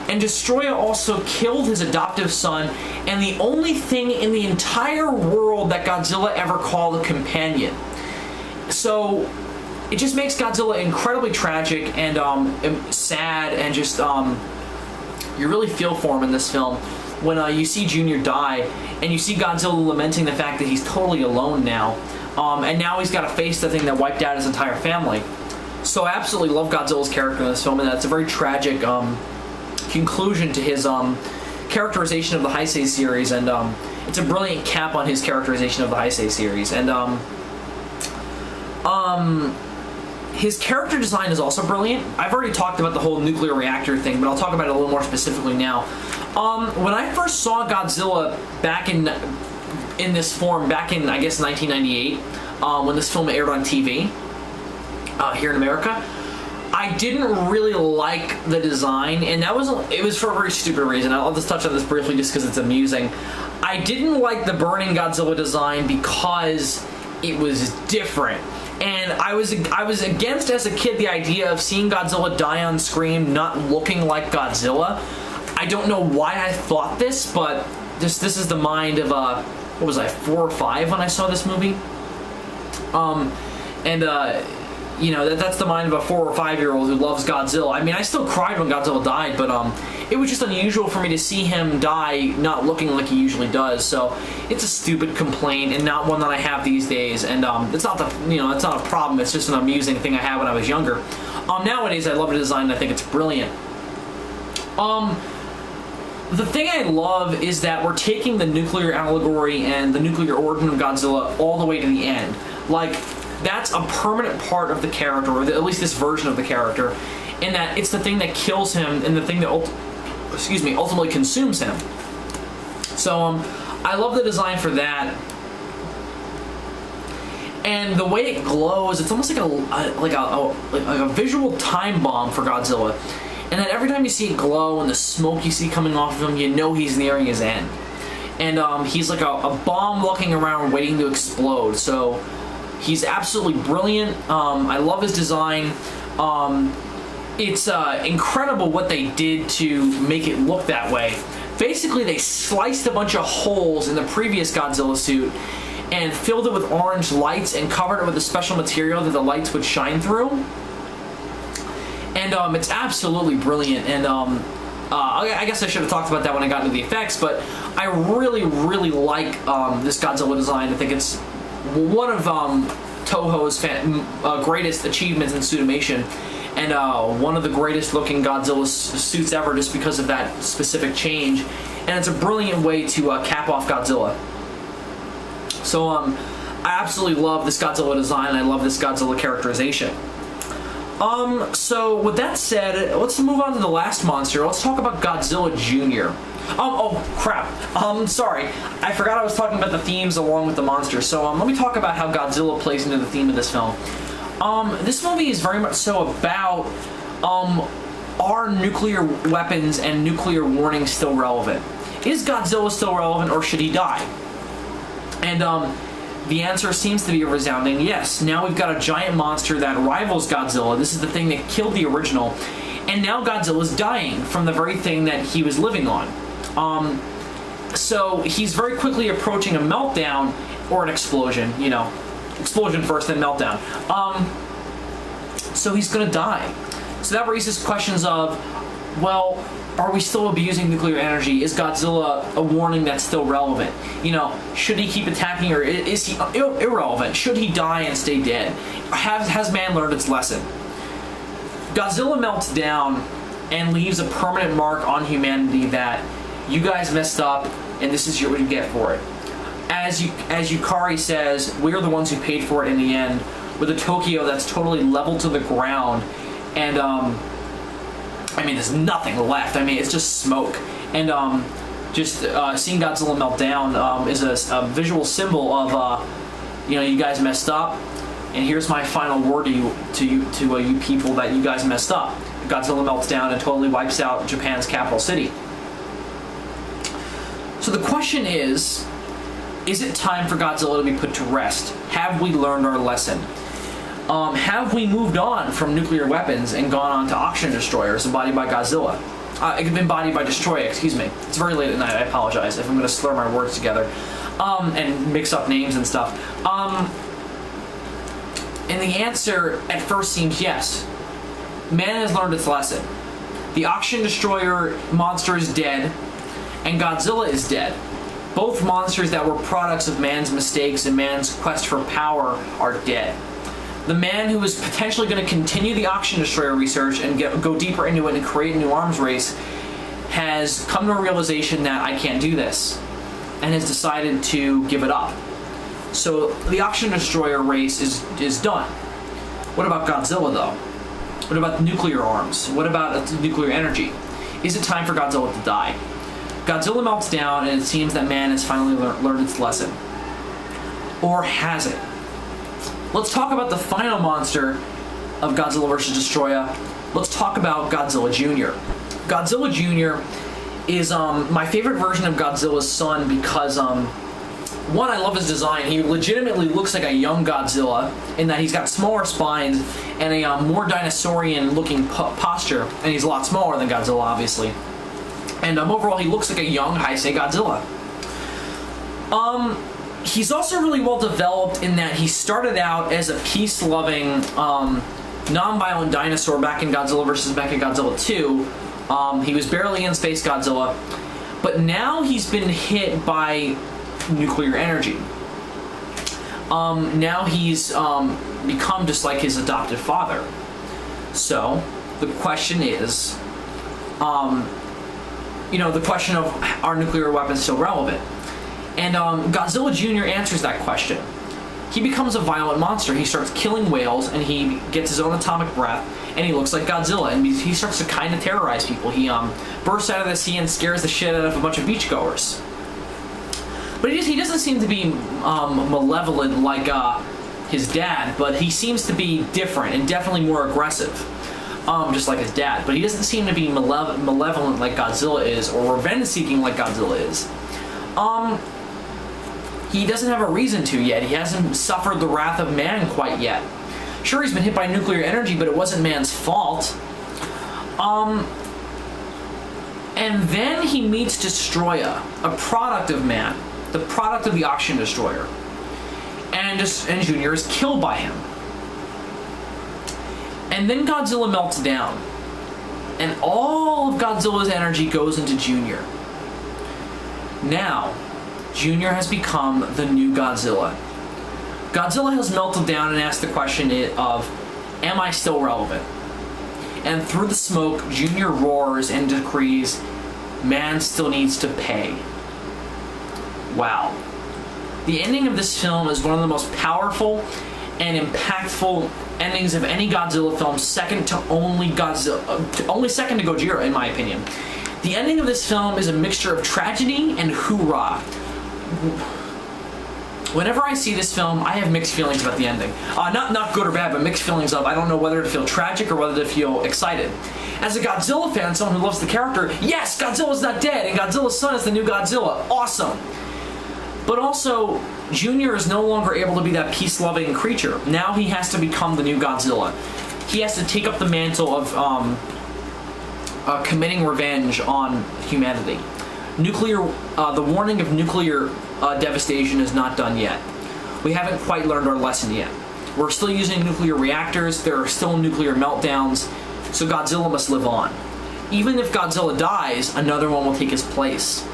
And Destroyah also killed his adoptive son and the only thing in the entire world that Godzilla ever called a companion. So it just makes Godzilla incredibly tragic and sad, and just you really feel for him in this film when you see Junior die, and you see Godzilla lamenting the fact that he's totally alone now, and now he's got to face the thing that wiped out his entire family. So I absolutely love Godzilla's character in this film, and that's a very tragic conclusion to his characterization of the Heisei series, and it's a brilliant cap on his characterization of the Heisei series. And his character design is also brilliant. I've already talked about the whole nuclear reactor thing, but I'll talk about it a little more specifically now. When I first saw Godzilla back in this form, back in, I guess, 1998, when this film aired on TV here in America, I didn't really like the design, and it was for a very stupid reason. I'll just touch on this briefly just because it's amusing. I didn't like the burning Godzilla design because it was different. And I was against, as a kid, the idea of seeing Godzilla die on screen not looking like Godzilla. I don't know why I thought this, but this is the mind of what was I, 4 or 5 when I saw this movie? You know, that's the mind of a 4 or 5-year-old who loves Godzilla. I mean, I still cried when Godzilla died, but it was just unusual for me to see him die not looking like he usually does. So it's a stupid complaint, and not one that I have these days. And it's not it's not a problem. It's just an amusing thing I had when I was younger. Nowadays, I love the design, and I think it's brilliant. The thing I love is that we're taking the nuclear allegory and the nuclear origin of Godzilla all the way to the end. Like, that's a permanent part of the character, or at least this version of the character, in that it's the thing that kills him and the thing that ultimately consumes him. So I love the design for that, and the way it glows, it's almost like a visual time bomb for Godzilla. And then every time you see it glow and the smoke you see coming off of him, you know he's nearing his end. And he's like a bomb walking around waiting to explode. So he's absolutely brilliant. I love his design. It's incredible what they did to make it look that way. Basically, they sliced a bunch of holes in the previous Godzilla suit and filled it with orange lights and covered it with a special material that the lights would shine through. And it's absolutely brilliant. And I guess I should have talked about that when I got into the effects, but I really, really like this Godzilla design. I think it's one of Toho's greatest achievements in suitimation, and one of the greatest looking Godzilla suits ever, just because of that specific change. And it's a brilliant way to cap off Godzilla. So I absolutely love this Godzilla design. I love this Godzilla characterization. So with that said, let's move on to the last monster. Let's talk about Godzilla Jr. Oh crap. Sorry. I forgot I was talking about the themes along with the monsters. So let me talk about how Godzilla plays into the theme of this film. This movie is very much so about are nuclear weapons and nuclear warnings still relevant? Is Godzilla still relevant, or should he die? And the answer seems to be a resounding yes. Now we've got a giant monster that rivals Godzilla. This is the thing that killed the original. And now Godzilla's dying from the very thing that he was living on. So he's very quickly approaching a meltdown, or an explosion, you know. Explosion first, then meltdown. So he's gonna die. So that raises questions of, well, are we still abusing nuclear energy? Is Godzilla a warning that's still relevant? You know, should he keep attacking, or is he irrelevant? Should he die and stay dead? Has man learned its lesson? Godzilla melts down and leaves a permanent mark on humanity that you guys messed up, and this is what you get for it. As Yukari says, we're the ones who paid for it in the end, with a Tokyo that's totally leveled to the ground, and I mean, there's nothing left. I mean, it's just smoke. And just seeing Godzilla melt down is a visual symbol of, you know, you guys messed up, and here's my final word to you people, that you guys messed up. Godzilla melts down and totally wipes out Japan's capital city. So the question is it time for Godzilla to be put to rest? Have we learned our lesson? Have we moved on from nuclear weapons and gone on to oxygen destroyers embodied by Godzilla? Embodied by Destroyah, excuse me. It's very late at night, I apologize if I'm going to slur my words together and mix up names and stuff. And the answer at first seems yes. Man has learned its lesson. The Oxygen Destroyer monster is dead, and Godzilla is dead. Both monsters that were products of man's mistakes and man's quest for power are dead. The man who is potentially going to continue the Oxygen Destroyer research and go deeper into it and create a new arms race has come to a realization that I can't do this, and has decided to give it up. So the Oxygen Destroyer race is done. What about Godzilla though? What about nuclear arms? What about nuclear energy? Is it time for Godzilla to die? Godzilla melts down and it seems that man has finally learned its lesson. Or has it? Let's talk about the final monster of Godzilla vs. Destroyah. Let's talk about Godzilla Jr. Godzilla Jr. is my favorite version of Godzilla's son because one, I love his design. He legitimately looks like a young Godzilla in that he's got smaller spines and a more dinosaurian looking posture, and he's a lot smaller than Godzilla, obviously. And overall, he looks like a young Heisei Godzilla. He's also really well developed in that he started out as a peace-loving, non-violent dinosaur back in Godzilla vs. Mechagodzilla 2. He was barely in Space Godzilla, but now he's been hit by nuclear energy. Now he's become just like his adopted father. So the question is, the question of are nuclear weapons still relevant? And Godzilla Jr. answers that question. He becomes a violent monster. He starts killing whales, and he gets his own atomic breath, and he looks like Godzilla, and he starts to kind of terrorize people. He bursts out of the sea and scares the shit out of a bunch of beachgoers. But he doesn't seem to be malevolent like his dad, but he seems to be different and definitely more aggressive, just like his dad. But he doesn't seem to be malevolent like Godzilla is, or revenge-seeking like Godzilla is. He doesn't have a reason to yet. He hasn't suffered the wrath of man quite yet. Sure, he's been hit by nuclear energy, but it wasn't man's fault. And then he meets Destroyah, a product of man, the product of the Oxygen Destroyer. And Junior is killed by him. And then Godzilla melts down. And all of Godzilla's energy goes into Junior. Now, Junior has become the new Godzilla. Godzilla has melted down and asked the question of, am I still relevant? And through the smoke, Junior roars and decrees, man still needs to pay. Wow. The ending of this film is one of the most powerful and impactful endings of any Godzilla film, second to only second to Gojira, in my opinion. The ending of this film is a mixture of tragedy and hoorah. Whenever I see this film, I have mixed feelings about the ending. Not good or bad, but mixed feelings of I don't know whether to feel tragic or whether to feel excited. As a Godzilla fan, someone who loves the character, yes, Godzilla's not dead, and Godzilla's son is the new Godzilla. Awesome. But also, Junior is no longer able to be that peace-loving creature. Now he has to become the new Godzilla. He has to take up the mantle of committing revenge on humanity. The warning of nuclear devastation is not done yet. We haven't quite learned our lesson yet. We're still using nuclear reactors, there are still nuclear meltdowns, so Godzilla must live on. Even if Godzilla dies, another one will take his place.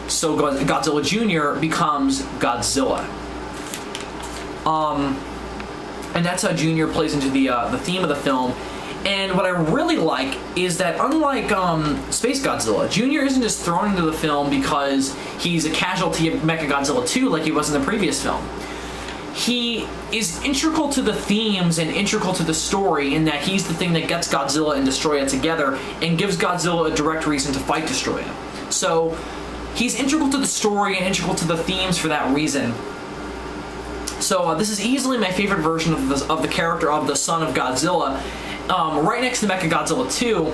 So Godzilla Jr. becomes Godzilla. And that's how Junior plays into the theme of the film. And what I really like is that unlike Space Godzilla, Junior isn't just thrown into the film because he's a casualty of Mechagodzilla 2 like he was in the previous film. He is integral to the themes and integral to the story in that he's the thing that gets Godzilla and Destroyah together and gives Godzilla a direct reason to fight Destroyah. So he's integral to the story and integral to the themes for that reason. So this is easily my favorite version of the character of the son of Godzilla, right next to Mechagodzilla 2,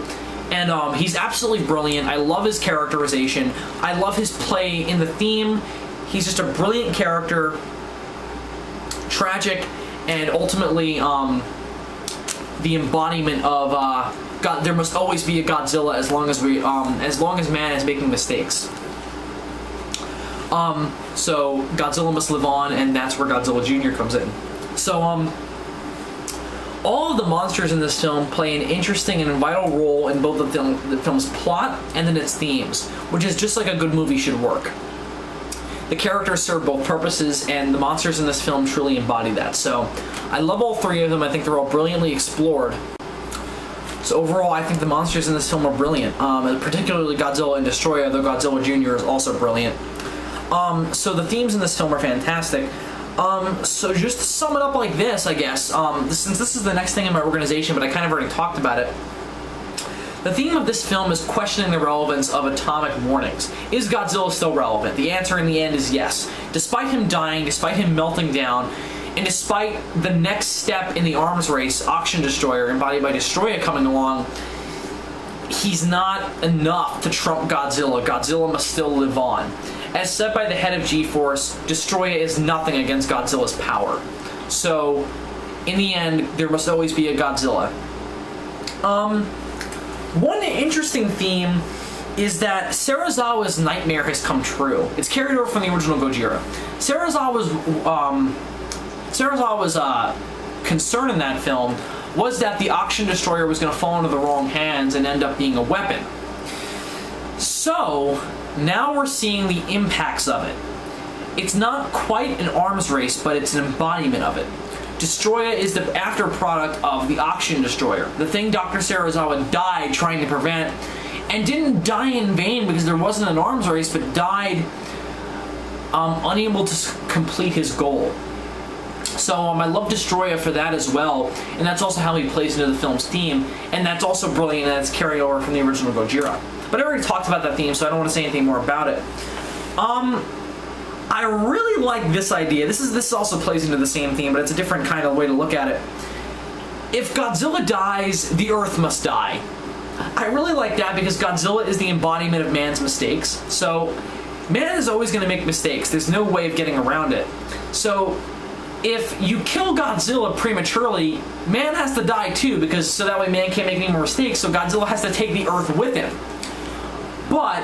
and he's absolutely brilliant. I love his characterization. I love his play in the theme. He's just a brilliant character, tragic, and ultimately the embodiment of God. There must always be a Godzilla as long as man is making mistakes. So Godzilla must live on, and that's where Godzilla Jr. comes in. So All of the monsters in this film play an interesting and vital role in both the film's plot and in its themes, which is just like a good movie should work. The characters serve both purposes, and the monsters in this film truly embody that. So, I love all three of them. I think they're all brilliantly explored. So overall, I think the monsters in this film are brilliant, particularly Godzilla and Destroyah, though Godzilla Jr. is also brilliant. So the themes in this film are fantastic. So just to sum it up like this, I guess, since this is the next thing in my organization, but I kind of already talked about it, the theme of this film is questioning the relevance of atomic warnings. Is Godzilla still relevant? The answer in the end is yes. Despite him dying, despite him melting down, and despite the next step in the arms race, Ocean Destroyer, embodied by Destroyah, coming along, he's not enough to trump Godzilla. Godzilla must still live on. As said by the head of G-Force, Destroyah is nothing against Godzilla's power. So, in the end, there must always be a Godzilla. One interesting theme is that Serizawa's nightmare has come true. It's carried over from the original Gojira. Serizawa's concern in that film was that the Ocean Destroyer was going to fall into the wrong hands and end up being a weapon. So, now we're seeing the impacts of it. It's not quite an arms race, but it's an embodiment of it. Destroyah is the after product of the Ocean Destroyer, the thing Dr. Serizawa died trying to prevent, and didn't die in vain because there wasn't an arms race, but died unable to complete his goal. So I love Destroyah for that as well, and that's also how he plays into the film's theme, and that's also brilliant, and it's carried over from the original Gojira. But I already talked about that theme, so I don't want to say anything more about it. I really like this idea. This also plays into the same theme, but it's a different kind of way to look at it. If Godzilla dies, the Earth must die. I really like that because Godzilla is the embodiment of man's mistakes. So, man is always going to make mistakes. There's no way of getting around it. So, if you kill Godzilla prematurely, man has to die too, because so that way man can't make any more mistakes, so Godzilla has to take the Earth with him. But,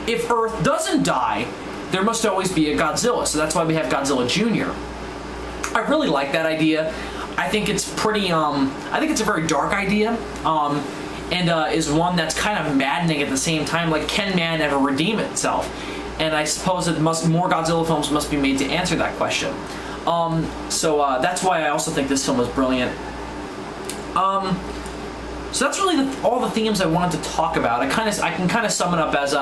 if Earth doesn't die, there must always be a Godzilla, so that's why we have Godzilla Jr. I really like that idea. I think it's pretty, I think it's a very dark idea, and is one that's kind of maddening at the same time. Like, can man ever redeem itself? And I suppose that more Godzilla films must be made to answer that question. So that's why I also think this film is brilliant. So that's really all the themes I wanted to talk about. I can kind of sum it up as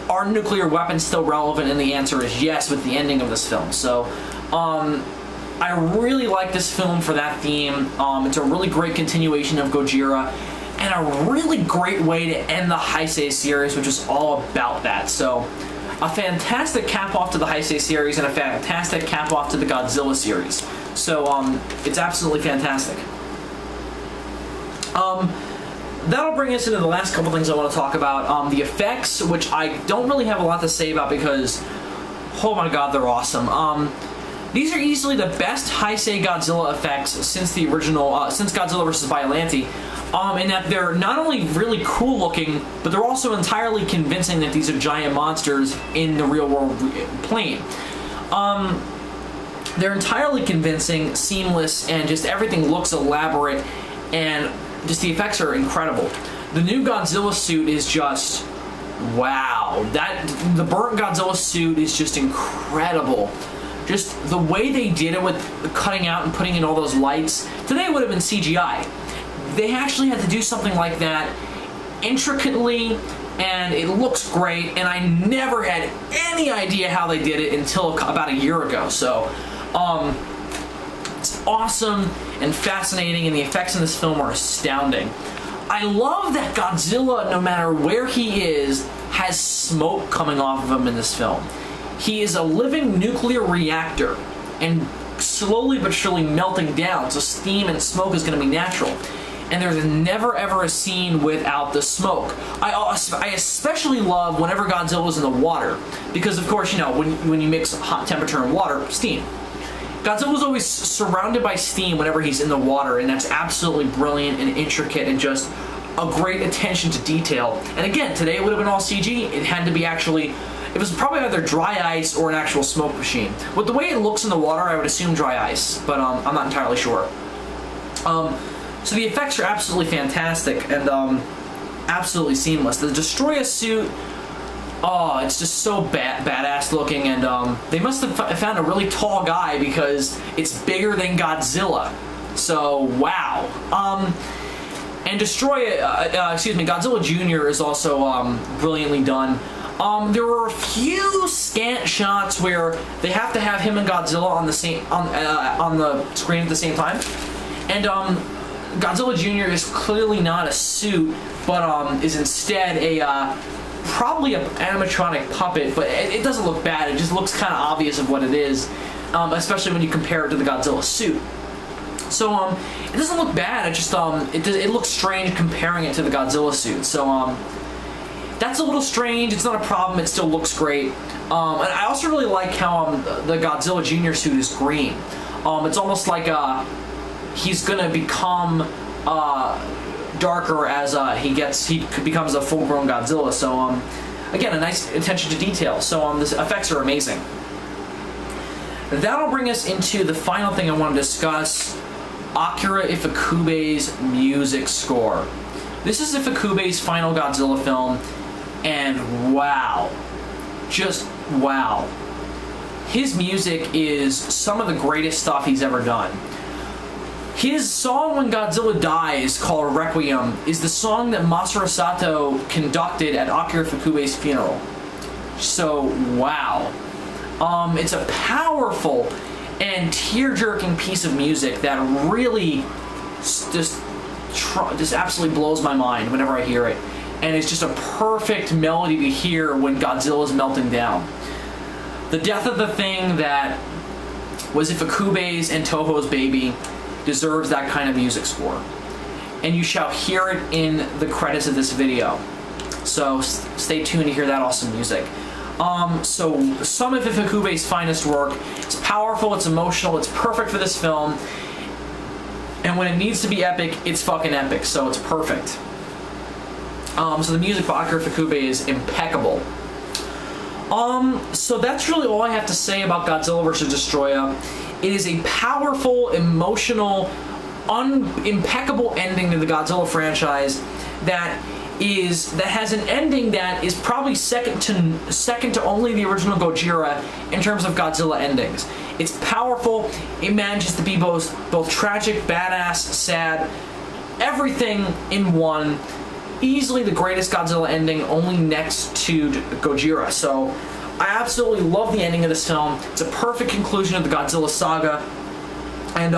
are nuclear weapons still relevant? And the answer is yes with the ending of this film. So I really like this film for that theme. It's a really great continuation of Gojira, and a really great way to end the Heisei series, which is all about that. So a fantastic cap off to the Heisei series and a fantastic cap off to the Godzilla series. So it's absolutely fantastic. That'll bring us into the last couple things I want to talk about. The effects, which I don't really have a lot to say about because, oh my god, they're awesome. These are easily the best Heisei Godzilla effects since the original, since Godzilla vs. Biollante, in that they're not only really cool looking, but they're also entirely convincing that these are giant monsters in the real world plane. They're entirely convincing, seamless, and just everything looks elaborate, and just the effects are incredible. The new Godzilla suit is just, wow. The burnt Godzilla suit is just incredible. Just the way they did it with cutting out and putting in all those lights. Today would have been CGI. They actually had to do something like that intricately, and it looks great, and I never had any idea how they did it until about a year ago. So, it's awesome and fascinating, and the effects in this film are astounding. I love that Godzilla, no matter where he is, has smoke coming off of him in this film. He is a living nuclear reactor, and slowly but surely melting down, so steam and smoke is going to be natural. And there's never ever a scene without the smoke. I especially love whenever Godzilla's in the water, because of course, you know, when you mix hot temperature and water, steam. Godzilla's always surrounded by steam whenever he's in the water, and that's absolutely brilliant and intricate and just a great attention to detail. And again, today it would have been all CG. It had to be actually, it was probably either dry ice or an actual smoke machine. With the way it looks in the water, I would assume dry ice, but I'm not entirely sure. So the effects are absolutely fantastic and absolutely seamless. The Destroyah suit, oh, it's just so badass looking, and they must have found a really tall guy because it's bigger than Godzilla. So wow. And Godzilla Jr. is also brilliantly done. There were a few scant shots where they have to have him and Godzilla on the screen at the same time, and Godzilla Jr. is clearly not a suit, but is instead probably an animatronic puppet. But it doesn't look bad. It just looks kind of obvious of what it is, especially when you compare it to the Godzilla suit. So it doesn't look bad. It just it looks strange comparing it to the Godzilla suit. So that's a little strange. It's not a problem. It still looks great. And I also really like how the Godzilla Jr. suit is green. It's almost like he's gonna become darker as he becomes a full-grown Godzilla. So again, a nice attention to detail. So the effects are amazing. That'll bring us into the final thing I want to discuss: Akira Ifukube's music score. This is Ifukube's final Godzilla film, and wow, just wow. His music is some of the greatest stuff he's ever done. His song When Godzilla Dies, called Requiem, is the song that Masaru Sato conducted at Akira Ifukube's funeral. So, wow. It's a powerful and tear-jerking piece of music that really just absolutely blows my mind whenever I hear it. And it's just a perfect melody to hear when Godzilla is melting down. The death of the thing that was Ifukube's and Toho's baby deserves that kind of music score. And you shall hear it in the credits of this video. So stay tuned to hear that awesome music. So some of Ifukube's finest work. It's powerful, it's emotional, it's perfect for this film. And when it needs to be epic, it's fucking epic, so it's perfect. So the music by Akira Ifukube is impeccable. So that's really all I have to say about Godzilla vs. Destroyah. It is a powerful, emotional, impeccable ending to the Godzilla franchise that has an ending that is probably second to only the original Gojira in terms of Godzilla endings. It's powerful. It manages to be both tragic, badass, sad, everything in one. Easily the greatest Godzilla ending, only next to Gojira. So I absolutely love the ending of this film. It's a perfect conclusion of the Godzilla saga, and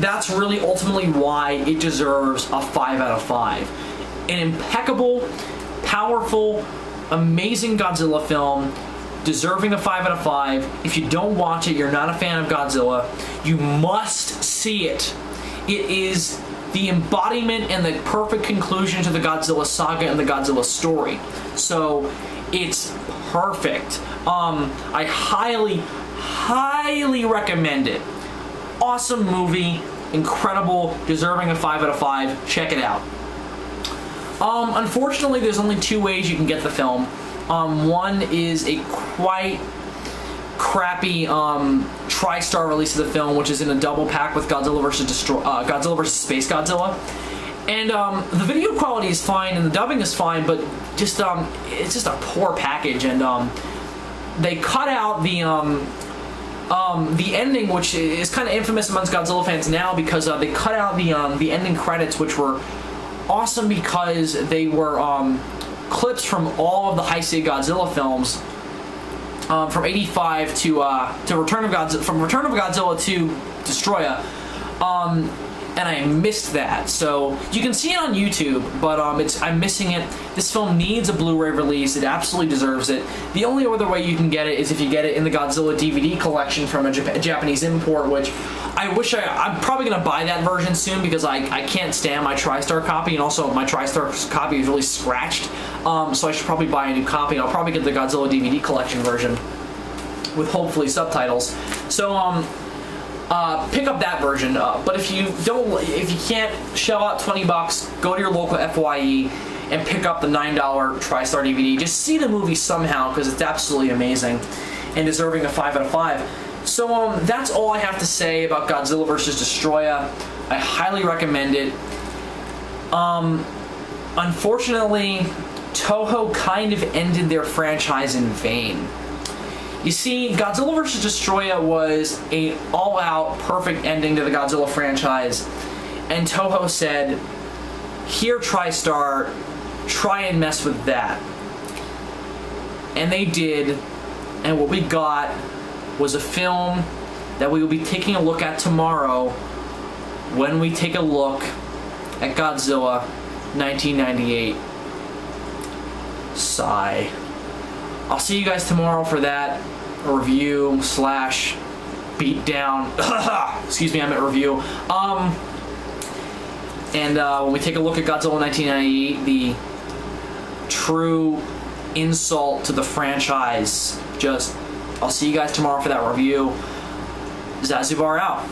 that's really ultimately why it deserves a 5 out of 5. An impeccable, powerful, amazing Godzilla film, deserving a 5 out of 5. If you don't watch it, you're not a fan of Godzilla. You must see it. It is the embodiment and the perfect conclusion to the Godzilla saga and the Godzilla story. So it's perfect. I highly, highly recommend it. Awesome movie, incredible, deserving a 5 out of 5. Check it out. Unfortunately, there's only 2 ways you can get the film. One is a quite crappy TriStar release of the film, which is in a double pack with Godzilla vs. Space Godzilla. And the video quality is fine and the dubbing is fine, but just it's just a poor package. And they cut out the ending, which is kind of infamous amongst Godzilla fans now, because they cut out the ending credits, which were awesome because they were clips from all of the Heisei Godzilla films, from '85 to Return of Godzilla to Destroyah, and I missed that. So you can see it on YouTube, but I'm missing it. This film needs a Blu-ray release. It absolutely deserves it. The only other way you can get it is if you get it in the Godzilla DVD collection from a Japanese import, which I'm probably gonna buy that version soon, because I can't stand my TriStar copy, and also my TriStar copy is really scratched. So I should probably buy a new copy. I'll probably get the Godzilla DVD collection version with hopefully subtitles. So pick up that version. But if you can't shell out $20, go to your local FYE and pick up the $9 TriStar DVD. Just see the movie somehow, because it's absolutely amazing and deserving a 5 out of 5. So that's all I have to say about Godzilla vs. Destroyah. I highly recommend it. Unfortunately, Toho kind of ended their franchise in vain. You see, Godzilla vs. Destroyah was a all-out perfect ending to the Godzilla franchise, and Toho said, here TriStar, try and mess with that. And they did, and what we got was a film that we will be taking a look at tomorrow when we take a look at Godzilla 1998. Sigh. I'll see you guys tomorrow for that review slash beatdown. Excuse me, I meant review. And when we take a look at Godzilla 1998, the true insult to the franchise. I'll see you guys tomorrow for that review. Zazubaar out.